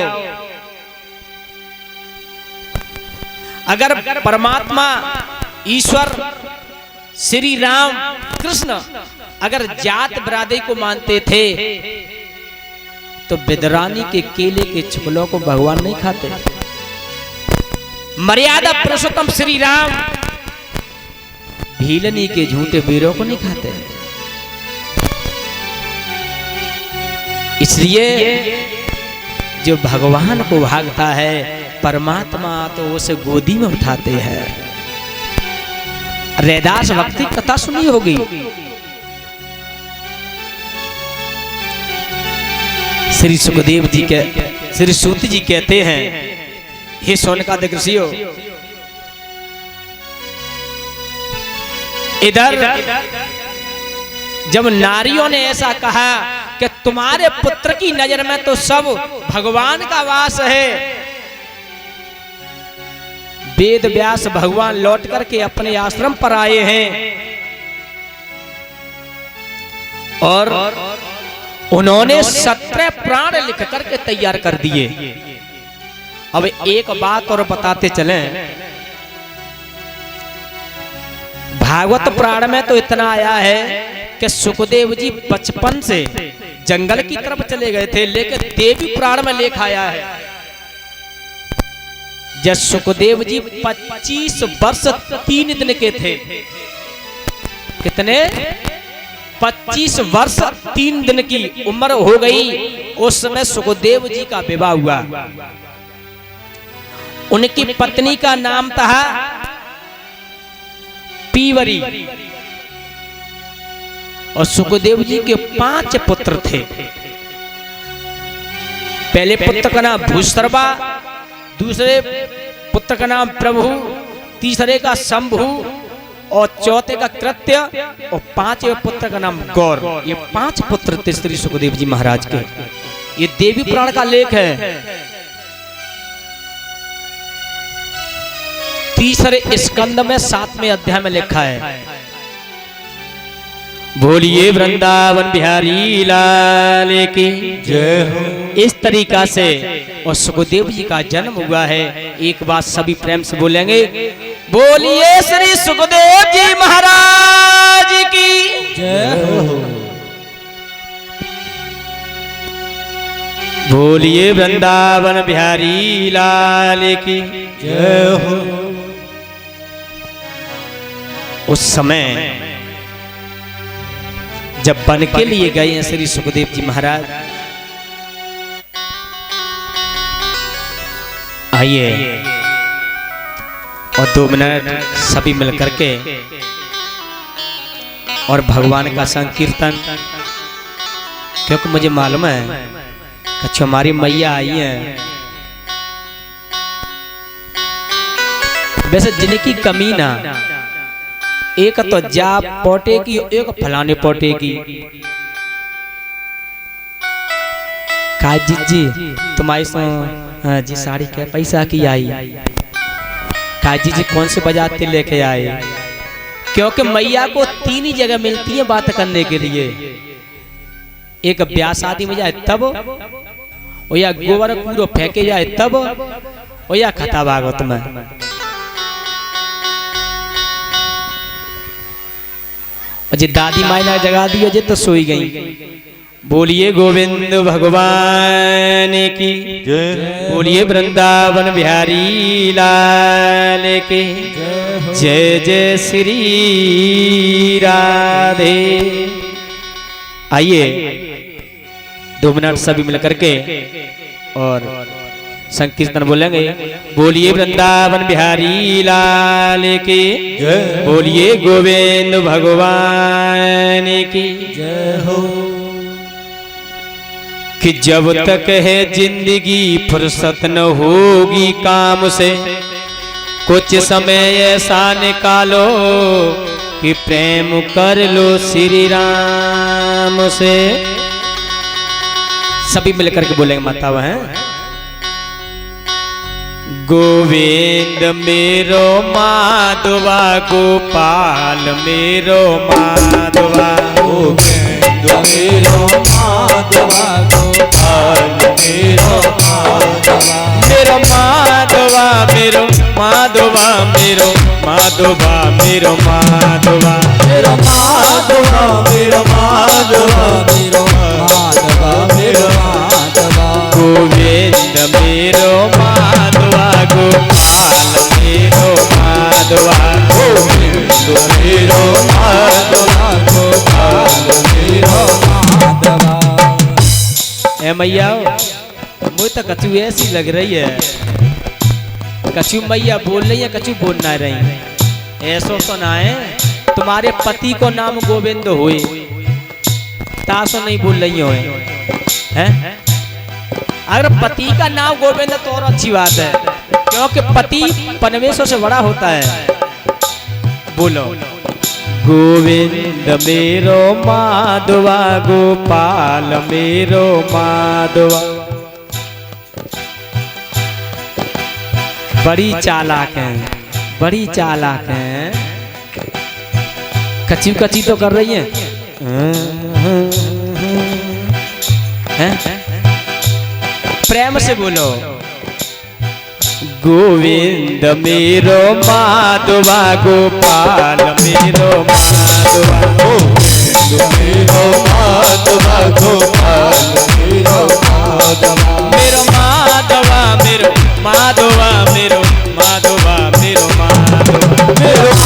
S1: अगर परमात्मा ईश्वर श्री राम कृष्ण अगर जात बरादरी को मानते थे तो बिदरानी के केले के छिलकों को भगवान नहीं खाते। मर्यादा पुरुषोत्तम श्री राम भीलनी के झूठे वीरों को नहीं खाते। इसलिए जो भगवान को भागता है परमात्मा तो उसे गोदी में उठाते हैं। रैदास भक्ति कथा सुनी होगी। श्री सुखदेव जी के श्री सूत जी कहते हैं, हे शौनकादिक ऋषियों, इधर जब नारियों ने ऐसा कहा कि तुम्हारे पुत्र की नजर में तो सब भगवान का वास है, वेद व्यास भगवान लौट करके अपने आश्रम पर आए हैं और उन्होंने 17 प्राण लिख करके तैयार कर दिए। अब एक बात और बताते चलें, भागवत पुराण में तो इतना आया है कि सुखदेव जी बचपन से जंगल की तरफ चले गए थे, लेकिन देवी पुराण में लेखा आया है जब सुखदेव जी 25 वर्ष 3 दिन के थे। कितने? 25 वर्ष 3 दिन की उम्र हो गई। उस समय सुखदेव जी का विवाह हुआ। उनकी पत्नी का नाम था पीवरी और सुखदेव जी के 5 पुत्र थे। पहले पुत्र का नाम भूसर्वा, दूसरे पुत्र का नाम प्रभु, तीसरे का शंभु और चौथे का कृत्य और 5वें पुत्र का नाम गौर। ये 5 पुत्र थे श्री सुखदेव जी महाराज के। ये देवी पुराण का लेख है। तीसरे स्कंद में 7वें अध्याय में लिखा है, बोलिए वृंदावन बिहारी लाल की जय हो। इस तरीका से और सुखदेव जी का जन्म हुआ है। एक बात सभी प्रेम से बोलेंगे, बोलिए श्री सुखदेव जी महाराज की
S2: जय हो।
S1: बोलिए वृंदावन बिहारी लाल की
S2: जय हो।
S1: उस समय जब वन के लिए गए हैं श्री सुखदेव जी महाराज, आइए और 2 मिनट सभी मिलकर के और भगवान का संकीर्तन, क्योंकि मुझे मालूम है कि हमारी मैया आई है। वैसे जिनकी कमी ना, एक तो जा पोटे की, एक फलाने पोटे की। काजी जी तुम्हारी जी साड़ी क्या पैसा की आई? काजी जी कौन से बजाते लेके आए? क्योंकि मैया को 3 ही जगह मिलती है बात करने के लिए। एक ब्याह शादी में जाए तब, और या गोबर कूड़ो फेंके जाए तब, और या कथा भागवत में। जी दादी माई ने जगा दी जे तो सोई गई। बोलिए गोविंद भगवान की जय। बोलिए वृंदावन बिहारी लाल के जय। जय श्री राधे। आइए 2 मिनट सभी मिलकर के और संकीर्तन बोलेंगे। बोलिए वृंदावन बिहारी लाल की जय। बोलिए गोविंद भगवान की जय हो। कि जब तक है जिंदगी फुर्सत न होगी काम से, कुछ समय ऐसा निकालो कि प्रेम कर लो श्री राम से। सभी मिलकर के बोलेंगे माता वह गोविंद मेरो माधवा गोपाल मेरो माधवा
S2: गोविंद मेरो माधवा गोपाल मेरो माधवा
S1: मेरो माधवा मेरो माधवा मेरो माधवा मेरो माधवा
S2: मेरो माधवा मेरो माधवा मेरो माधवा मेरो माधवा
S1: गोविंद मेरो माधवा गोपाल मेरो माधवा
S2: गोविंद मेरो माधवा गोपाल मेरो माधवा।
S1: ए मैया मुझे तो कचू ऐसी लग रही है, कचू मैया बोल रही है, कचू बोल ना रही। ऐसो तो ना है तुम्हारे पति को नाम गोविंद हुए तासो नहीं बोल रही हो हैं? अगर पति का नाम गोविंद तो और अच्छी बात है, क्योंकि पति परमेश्वर से बड़ा होता है। बोलो गोविंद मेरो माधवा गोपाल मेरो माधवा। बड़ी चालाक हैं, बड़ी चालाक हैं। कच्ची कच्ची तो कर रही हैं? प्रेम से बोलो गोविंद मेरो माधवा गोपाल मेरो माधवा
S2: गोविंद मेरो माधवा गोपाल मेरो माधवा
S1: मेरो माधवा मेरो माधवा मेरो माधवा मेरो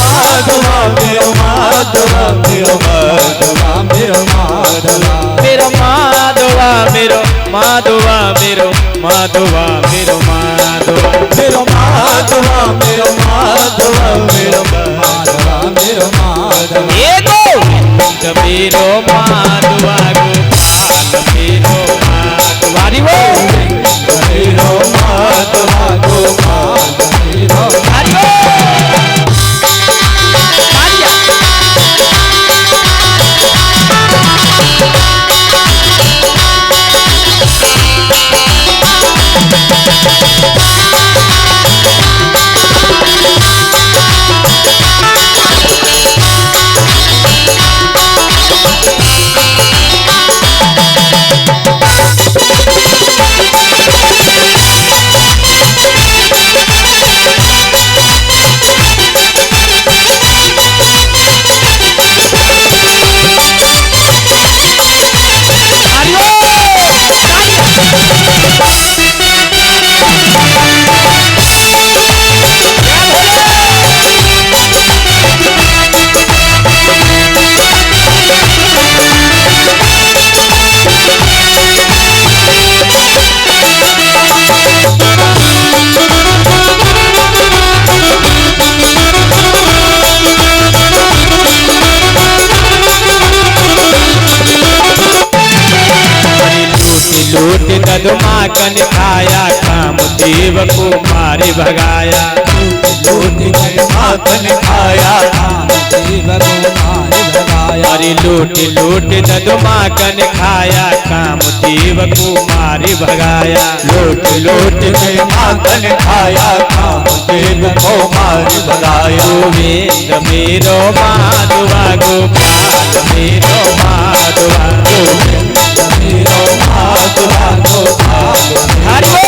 S1: माधवा
S2: मेरो माधवा मेरो माधवा मेरो माधवा मेरो माधवा
S1: मेरो माधवा मेरो माधवा मेरो माधवा मेरो माधवा
S2: मेरो माधवा मेरो माधवा मेरो माधवा मेरो माधवा
S1: ये गोविंद मेरो माधवा गोपाल मेरो माधवा। हरि बोल
S2: मेरो माधवा गोपाल मेरो
S1: हरि बोल। तालियां। लूट ददमाकन खाया काम देव को मारे भगाया।
S2: लूट माखन खाया देव को मारे भगाया
S1: अरे लूट लूट ददमाकन खाया काम देव को मारे भगाया।
S2: लूट लूट माखन खाया देव को मारे भगाया
S1: गोविंद मेरो माधवा गोपाल मेरो माधवा
S2: गोविंद मेरो माधवा गोपाल
S1: हरि बोल।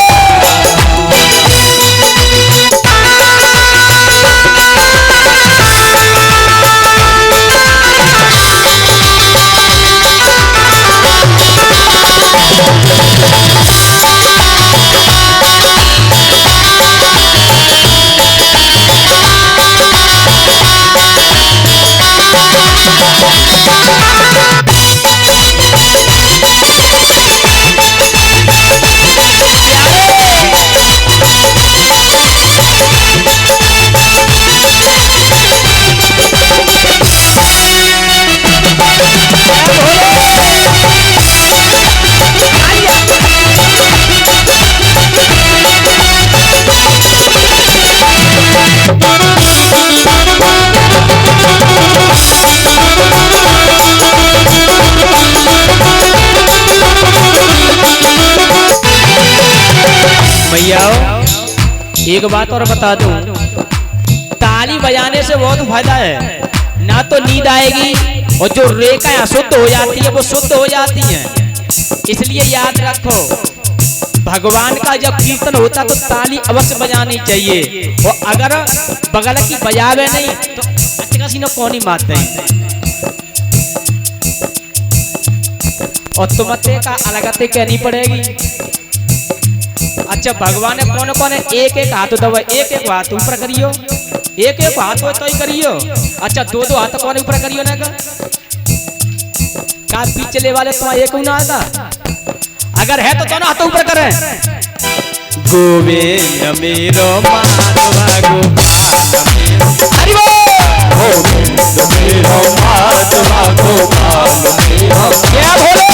S1: भैया एक बात और बता दूं, ताली बजाने से बहुत फायदा है। ना तो नींद आएगी और जो रेखा अशुद्ध हो जाती है वो शुद्ध हो जाती है। इसलिए याद रखो, भगवान का जब कीर्तन होता तो ताली अवश्य बजानी चाहिए। और अगर बगल की बजावे नहीं तो अच्छा सी न कौन मारते हैं। और तुमते का अलगते कहनी पड़ेगी। अच्छा भगवान ने कौन कौन है, एक एक हाथ दबा, एक एक हाथ ऊपर करियो, एक एक हाथ हो तो ही करियो। अच्छा दो दो हाथ कौन ऊपर करियो ना का पिछले वाले तो एक ना आता, अगर है तो दोनों हाथ ऊपर करें। गोविंद मेरो माधवा गोपाल हरि बोल,
S2: गोविंद मेरो माधवा गोपाल मेरो
S1: क्या बोले।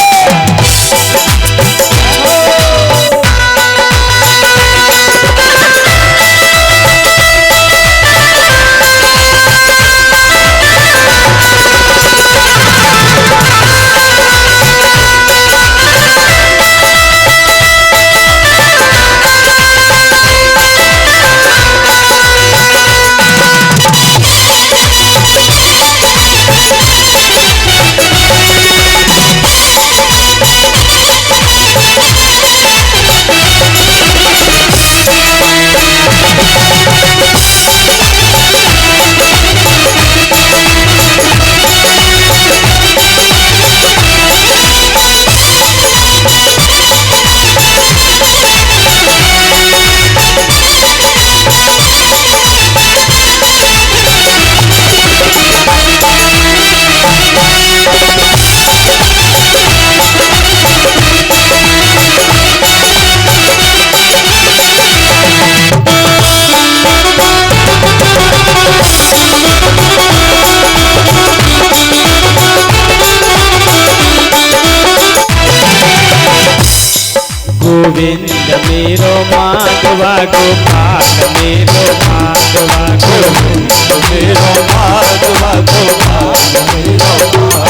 S1: गोविंद मेरो माधवा गोपाल मेरो माधवा,
S2: गोविंद मेरो माधवा गोपाल
S1: मेरो माधवा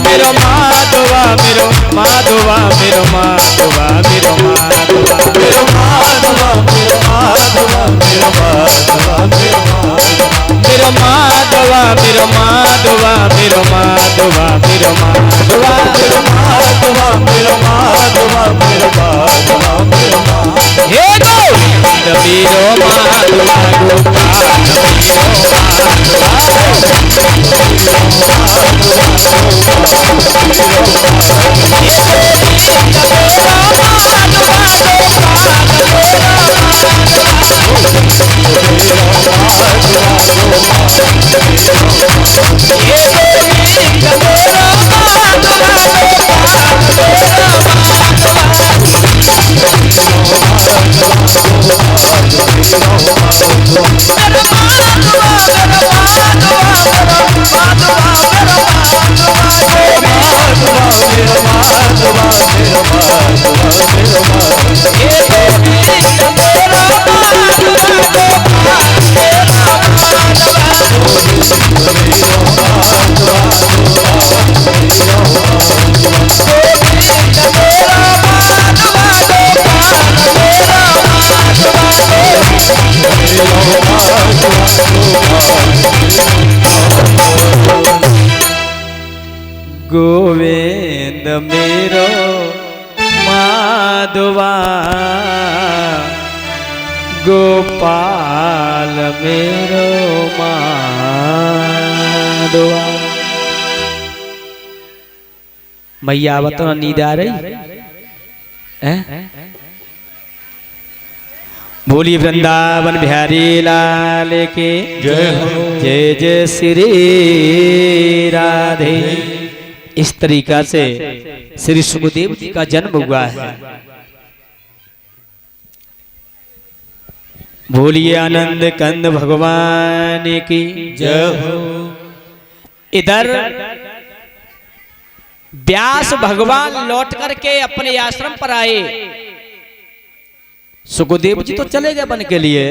S1: मेरो माधवा मेरो माधवा मेरो माधवा
S2: मेरो माधवा मेरो माधवा मेरो माधवा
S1: मेरो
S2: मेरो
S1: माधवा मेरो माधवा मेरो माधवा मेरो माधवा
S2: मेरो माधवा मेरो माधवा मेरो माधवा मेरो माधवा
S1: हे गोविंद मेरो माधवा गोपाल गोविंद मेरो माधवा गोपाल मेरो माधवा। मैया आवत तो नींद आ रही है? बोलिए वृंदावन बिहारी लाल के
S2: जय हो।
S1: जय जय श्री राधे। इस तरीका से श्री सुखदेव जी का जन्म हुआ है। बोलिए आनंद कंद भगवान की
S2: जय हो।
S1: इधर व्यास भगवान लौट करके अपने आश्रम पर आए। सुखदेव जी तो चले गए वन के लिए,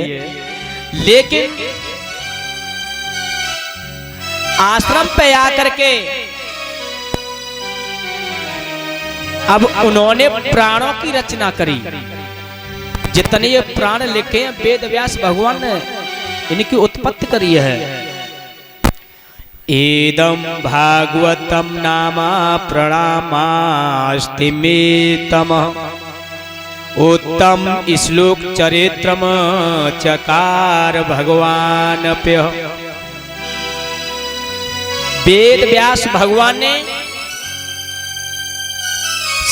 S1: लेकिन आश्रम पे आकर के अब उन्होंने प्राणों की रचना करी। जितने ये प्राण लिखे हैं वेद व्यास भगवान ने इनकी उत्पत्ति करी है। एदम भागवतम नामा प्रणामास्ति मे तम उत्तम श्लोक चरित्रम चकार भगवान प्य। वेद व्यास भगवान ने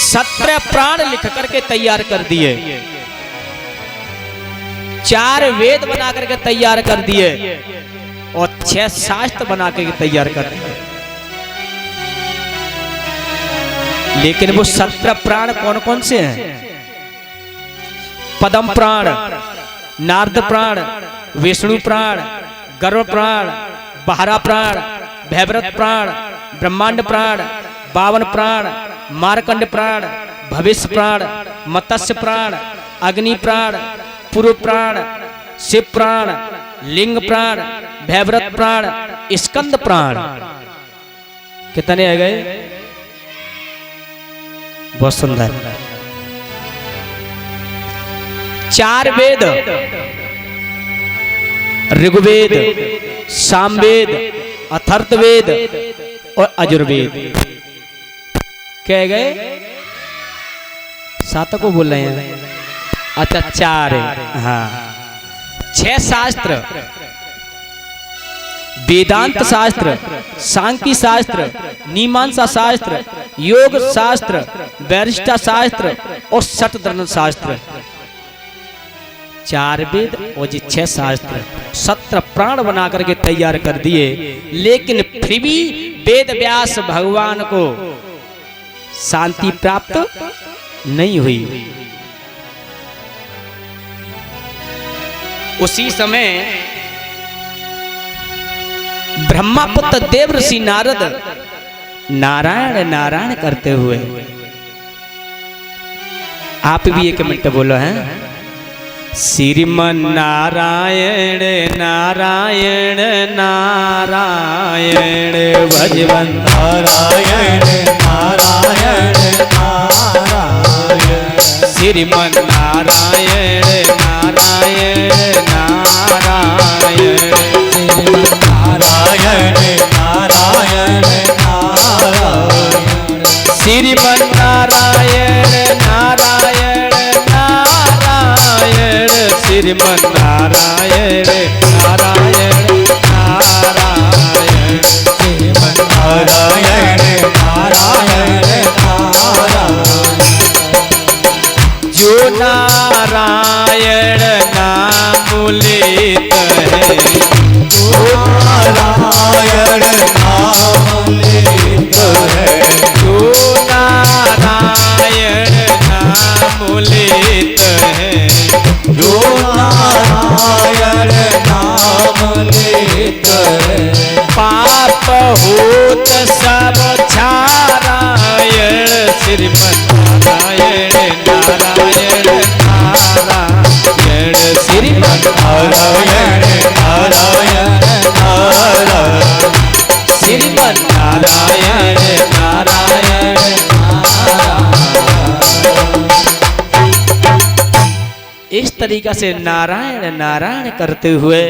S1: 17 प्राण लिख करके तैयार कर दिए, 4 वेद बना करके तैयार कर दिए और 6 शास्त्र बना के तैयार कर दिए। लेकिन वो 17 प्राण कौन कौन से हैं? पद्म प्राण, नारद प्राण, विष्णु प्राण, गरुड़ प्राण, बहरा प्राण, भैभरत प्राण, ब्रह्मांड प्राण, 52 प्राण, मार्कंड प्राण, भविष्य प्राण, मत्स्य प्राण, अग्नि प्राण, पूर्व प्राण, शिव प्राण, लिंग प्राण, भैभरत प्राण, स्कंद प्राण। कितने आ गए? बहुत सुंदर। 4 वेद, ऋग्वेद, सामवेद, अथर्ववेद और अजुर्वेद। क्या गए? 7 को बोल रहे हैं। अच्छा 4 है। हाँ 6 शास्त्र, वेदांत शास्त्र, सांख्य शास्त्र, मीमांसा शास्त्र, योग शास्त्र, वैशिष्ट शास्त्र और शतधर्म शास्त्र। 4 वेद और 6 शास्त्र, 17 प्राण बना करके तैयार कर दिए। लेकिन फिर भी वेद व्यास भगवान को शांति प्राप्त नहीं हुई। उसी समय ब्रह्मापुत्र देवर्षि नारद नारायण नारायण करते हुए, आप भी 1 मिनट बोलो हैं। श्रीमन नारायण नारायण नारायण भजवन
S2: नारायण नारायण नारायण
S1: श्रीमन नारायण नारायण नारायण
S2: नारायण नारायण नारायण
S1: श्रीमन नारायण नारायण नारायण श्रीमन नारायण नारायण नारायण
S2: श्रीमन नारायण नारायण नारायण
S1: जो नारायण नाम लेत है,
S2: नारायण नाम लेत है,
S1: जो नारायण नाम लेत है,
S2: जो नारायण नाम लेत है,
S1: पाप होत सब छारायण श्रीमन नारायण नारायण नारायण श्रीमन
S2: नारायण नारायण नारायण
S1: श्रीमन नारायण नारायण इस तरीका से नारायण नारायण करते हुए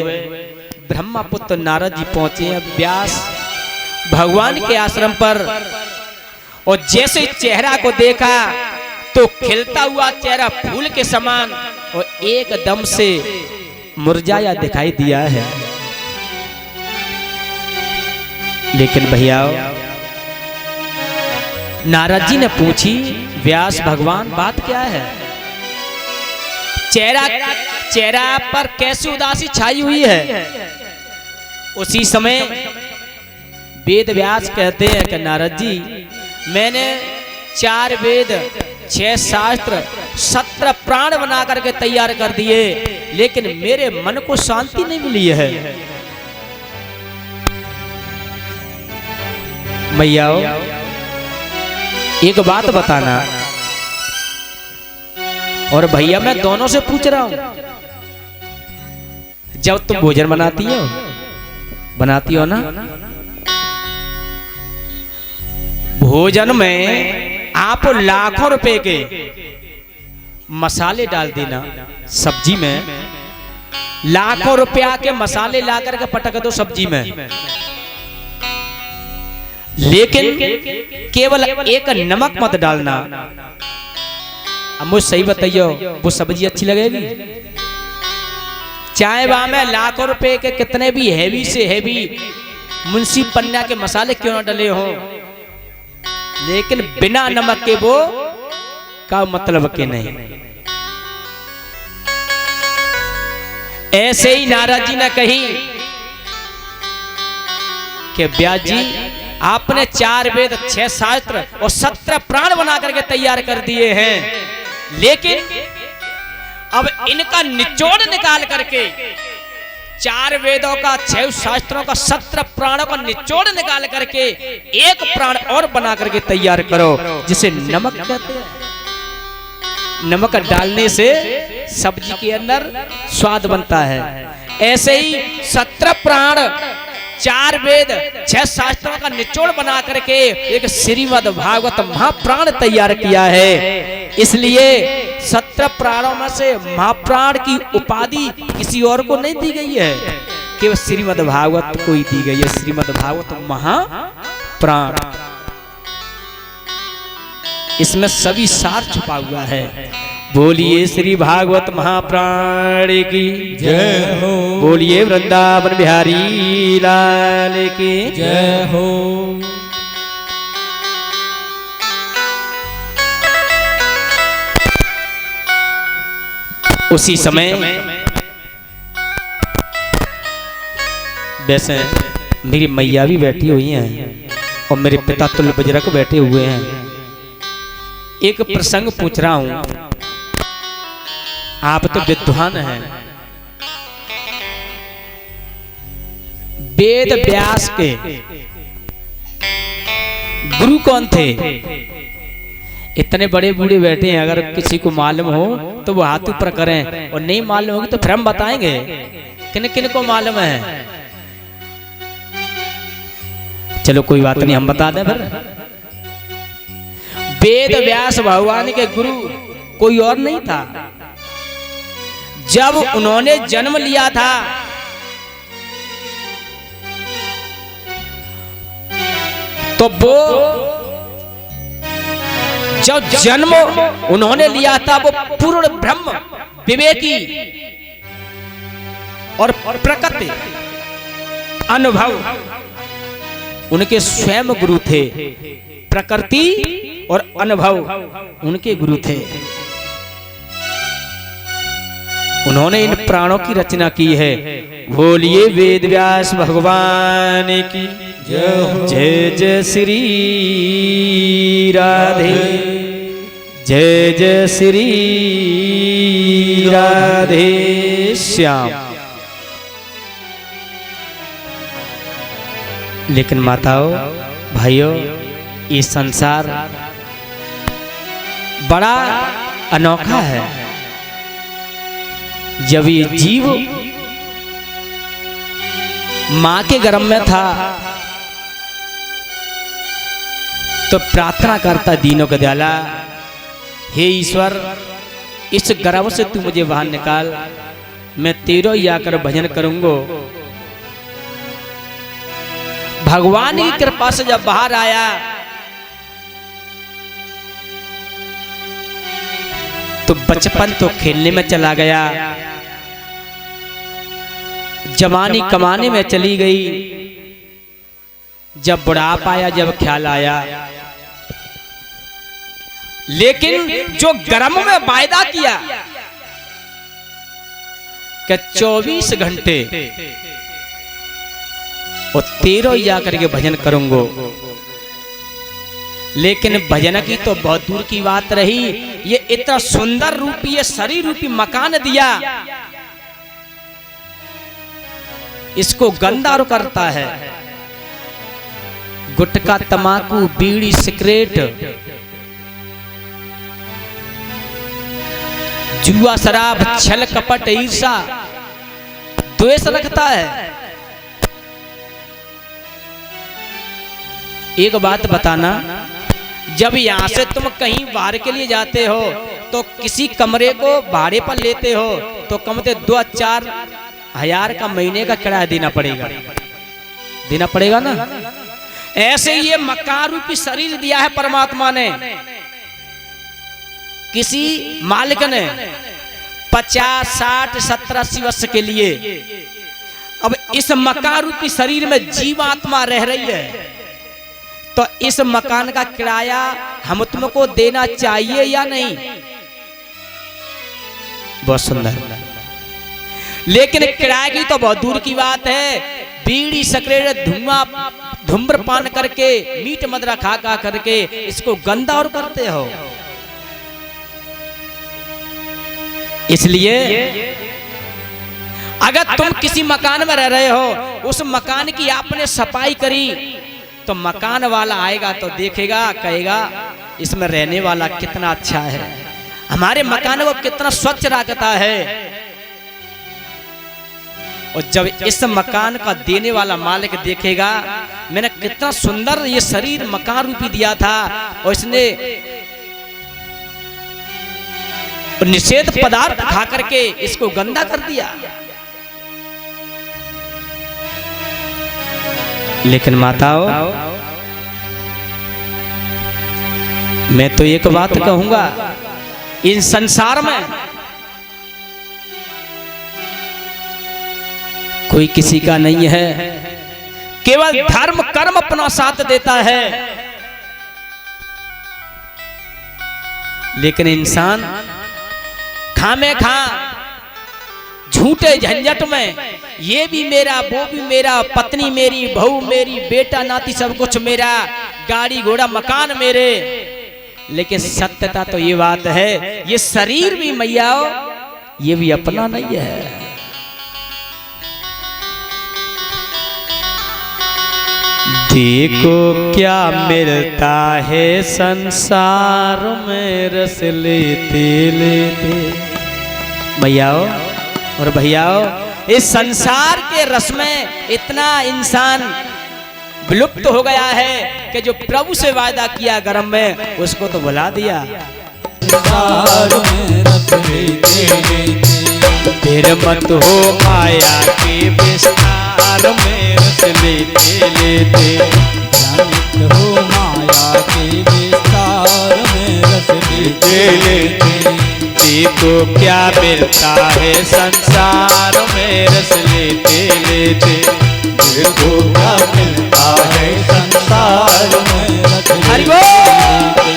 S1: ब्रह्मपुत्र नारद जी पहुंचे हैं व्यास भगवान के आश्रम पर। और जैसे चेहरा को देखा तो खिलता हुआ चेहरा फूल के समान और एकदम से मुरझाया दिखाई दिया है। लेकिन भैया नारद जी ने पूछी, व्यास भगवान बात क्या है? चेहरा पर कैसी उदासी छाई हुई है? उसी समय वेद व्यास कहते हैं कि नारद जी मैंने 4 वेद 6 शास्त्र 17 प्राण बना करके तैयार कर दिए, लेकिन मेरे मन को शांति नहीं मिली है। मैया एक बात बताना, और भैया मैं दोनों से पूछ रहा हूं, जब तुम भोजन बनाती हो ना, भोजन में आप लाखों रुपए के मसाले डाल देना सब्जी में, लाखों रुपया के मसाले ला करके पटक दो सब्जी में, लेकिन केवल एक नमक मत डालना। अब मुझे सही बताइयो, वो सब्जी अच्छी लगेगी? चाहे वहां में लाखों रुपए के कितने भी हैवी से हैवी मुंशी पन्ना के मसाले क्यों ना डले हो, लेकिन बिना नमक के वो का मतलब के नहीं। ऐसे ही नारद जी ने कही कि व्यास जी आपने 4 वेद 6 शास्त्र और 17 प्राण बना करके तैयार कर दिए हैं, लेकिन अब इनका निचोड़ निकाल करके 4 वेदों का 6 शास्त्रों का 17 प्राणों का निचोड़ निकाल करके एक प्राण और बना करके तैयार करो, जिसे नमक कहते हैं। नमक डालने से सब्जी के अंदर स्वाद बनता है। ऐसे ही 17 प्राण 4 वेद 6 शास्त्रों का निचोड़ बना करके एक श्रीमद् भागवत महाप्राण तैयार किया है। इसलिए 17 प्राणों में से महाप्राण की उपाधि किसी और को नहीं दी गई है, केवल श्रीमद् भागवत को ही दी गई है। श्रीमद् भागवत महाप्राण, इसमें सभी सार छुपा हुआ है। बोलिए श्री भागवत महाप्राण की
S2: जय हो।
S1: बोलिए वृंदावन बिहारी लाल की
S2: जय हो।
S1: उसी समय वैसे मेरी मैया भी बैठी हुई हैं और मेरे पिता तुल्य बजरंग बैठे हुए हैं। एक प्रसंग पूछ रहा हूं, आप तो विद्वान हैं। वेद व्यास के गुरु कौन थे? इतने बड़े बूढ़े बैठे हैं, अगर किसी को मालूम हो तो वो हाथ ऊपर करें, और नहीं मालूम होगी तो फिर हम बताएंगे किन किन को मालूम है। चलो कोई बात नहीं, हम बता दें फिर। वेद व्यास भगवान के गुरु कोई और नहीं था। जब उन्होंने जन्म लिया था तो वो जब जन्म उन्होंने लिया था वो पूर्ण ब्रह्म विवेकी और प्रकृति अनुभव उनके स्वयं गुरु थे। प्रकृति और अनुभव उनके गुरु थे। उन्होंने इन प्राणों की रचना की है। बोलिए वेद व्यास भगवान की जय। जय जय श्री राधे, जय जय श्री राधे श्याम। लेकिन माताओं भाइयों, ये संसार बड़ा अनोखा है। जब ये जीव मां के गर्भ में था तो प्रार्थना करता दीनों का दयाला, हे ईश्वर इस गर्भ से तू मुझे बाहर निकाल, मैं तेरो ही आकर भजन करूंगा। भगवान की कृपा से जब बाहर आया तो बचपन तो खेलने में चला गया, जवानी कमाने में चली गई। जब बुढ़ापा आया, जब ख्याल आया, लेकिन जो गर्म में वायदा किया कि 24 घंटे और 13 जाकर के भजन करूंगा, लेकिन भजन की तो बहुत दूर की बात रही। ये इतना सुंदर रूपी, ये शरीर रूपी मकान दिया, इसको गंदा करता है। गुटखा, तमाकू, बीड़ी, सिगरेट, जुआ, शराब, छल कपट, ईर्षा, द्वेष रखता है। एक बात बताना, जब यहां से तुम कहीं बाहर के लिए जाते हो तो किसी कमरे को भाड़े पर लेते हो तो कम से 2-4 हजार का महीने का किराया देना पड़ेगा ना। ऐसे ही ये मकान रूपी शरीर दिया है परमात्मा ने, किसी मालिक ने 50, 60, 70, 80 वर्ष के लिए। अब इस मकान रूपी शरीर में जीवात्मा रह रही है, तो इस मकान का किराया हम तुमको देना चाहिए या नहीं? बहुत सुंदर। लेकिन किराए की तो बहुत दूर की बात है। बीड़ी सिगरेट धूम्रपान करके, मीट मदरा खा करके इसको गंदा और करते हो। इसलिए अगर तुम किसी मकान में रह रहे हो, उस मकान की आपने सफाई करी, तो मकान वाला आएगा तो देखेगा, कहेगा इसमें रहने वाला कितना अच्छा है, हमारे मकान को कितना स्वच्छ रखता है। और जब इस मकान का देने वाला मालिक देखेगा मैंने कितना सुंदर ये शरीर मकान रूपी दिया था, और इसने निषेध पदार्थ खा करके इसको गंदा कर दिया। लेकिन माताओं, मैं तो एक बात कहूंगा, इन संसार में कोई किसी का नहीं है, केवल धर्म कर्म अपना साथ देता है। लेकिन इंसान खामे खा झूठे झंझट में, ये भी मेरा, वो भी मेरा, पत्नी मेरी, बहू मेरी, बेटा नाती सब कुछ मेरा, गाड़ी घोड़ा मकान मेरे। लेकिन सत्यता तो ये बात है, ये शरीर भी मैया ये भी अपना नहीं है। देखो क्या मिलता है संसार में रस लेते लेते। भैयाओ और भैयाओ, इस संसार के रस में इतना इंसान विलुप्त हो गया है कि जो प्रभु से वादा किया गरम में, उसको तो भुला दिया।
S2: संसार में रस लेते लेते,
S1: फिर मत हो माया के विस्तार में रस लेते लेते।
S2: जानित हो माया के विस्तार में रस लेते लेते।
S1: देखो क्या मिलता है संसार में रस लेते लेते।
S2: देखो क्या मिलता है संसार में रस
S1: हरि
S2: लेते लेते।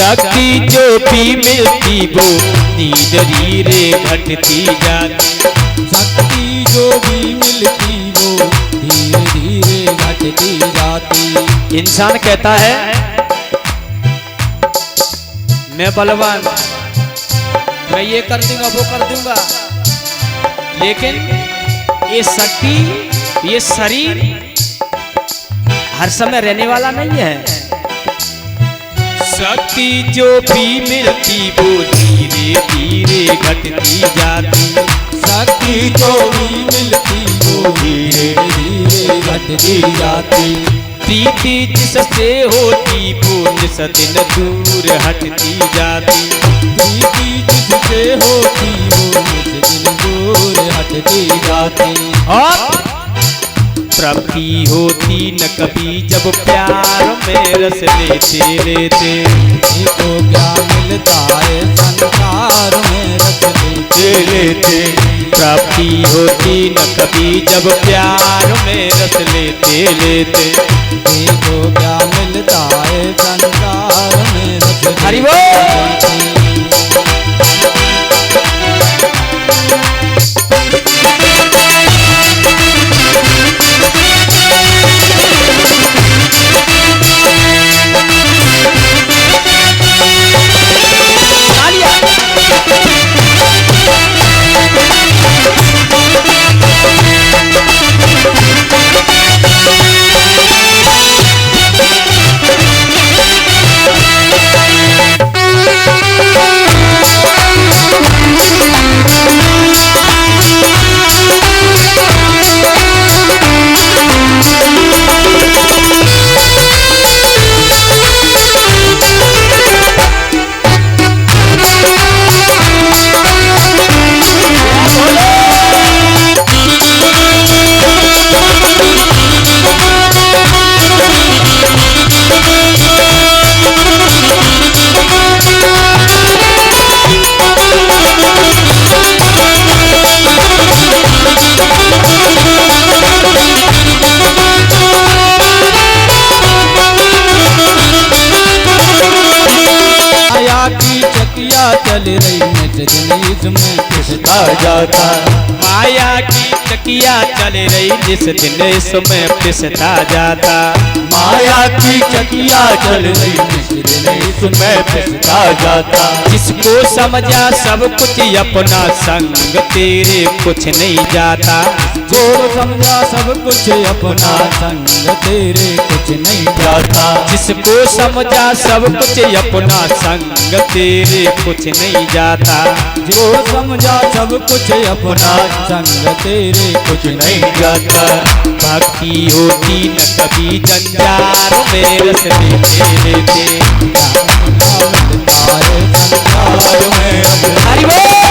S1: शक्ति जो भी मिलती वो धीरे रे घटती जाती।
S2: शक्ति जो भी मिलती वो धीरे धीरे घटती जाती।
S1: इंसान कहता है मैं बलवान, मैं ये कर दूंगा वो कर दूंगा, लेकिन ये शक्ति, ये शरीर हर समय रहने वाला नहीं है। शक्ति जो भी मिलती वो धीरे धीरे घटती जाती।
S2: शक्ति जो भी मिलती वो धीरे धीरे घटती जाती।
S1: प्रीति जिससे होती वो निस दिन दूर हटती जाती।
S2: प्रीति जिससे होती वो निस दिन दूर हटती जाती।
S1: और प्राप्ति होती न कभी जब प्यार में रस लेते लेते।
S2: को क्या मिलता है संसार में रस लेते
S1: लेते प्राप्ति होती न कभी जब प्यार में रस लेते लेते।
S2: को क्या मिलता है संसार में रस
S1: हरि
S2: लेते। चल रही नच दिन इसमें पिसता जाता।
S1: माया की चकिया चल रही जिस दिन इसमें पिसता जाता।
S2: माया की चकिया चल रही जिस दिन इसमें पिसता जाता।
S1: जिसको समझा सब कुछ अपना संग तेरे कुछ नहीं जाता।
S2: जो समझा सब कुछ अपना संग तेरे कुछ नहीं जाता।
S1: जिसको समझा सब कुछ अपना संग तेरे कुछ नहीं जाता।
S2: जो समझा सब कुछ अपना संग तेरे कुछ नहीं जाता।
S1: भक्ति होती न कभी जंजार में रस लेते लेते।
S2: संसार में
S1: हरि बोल।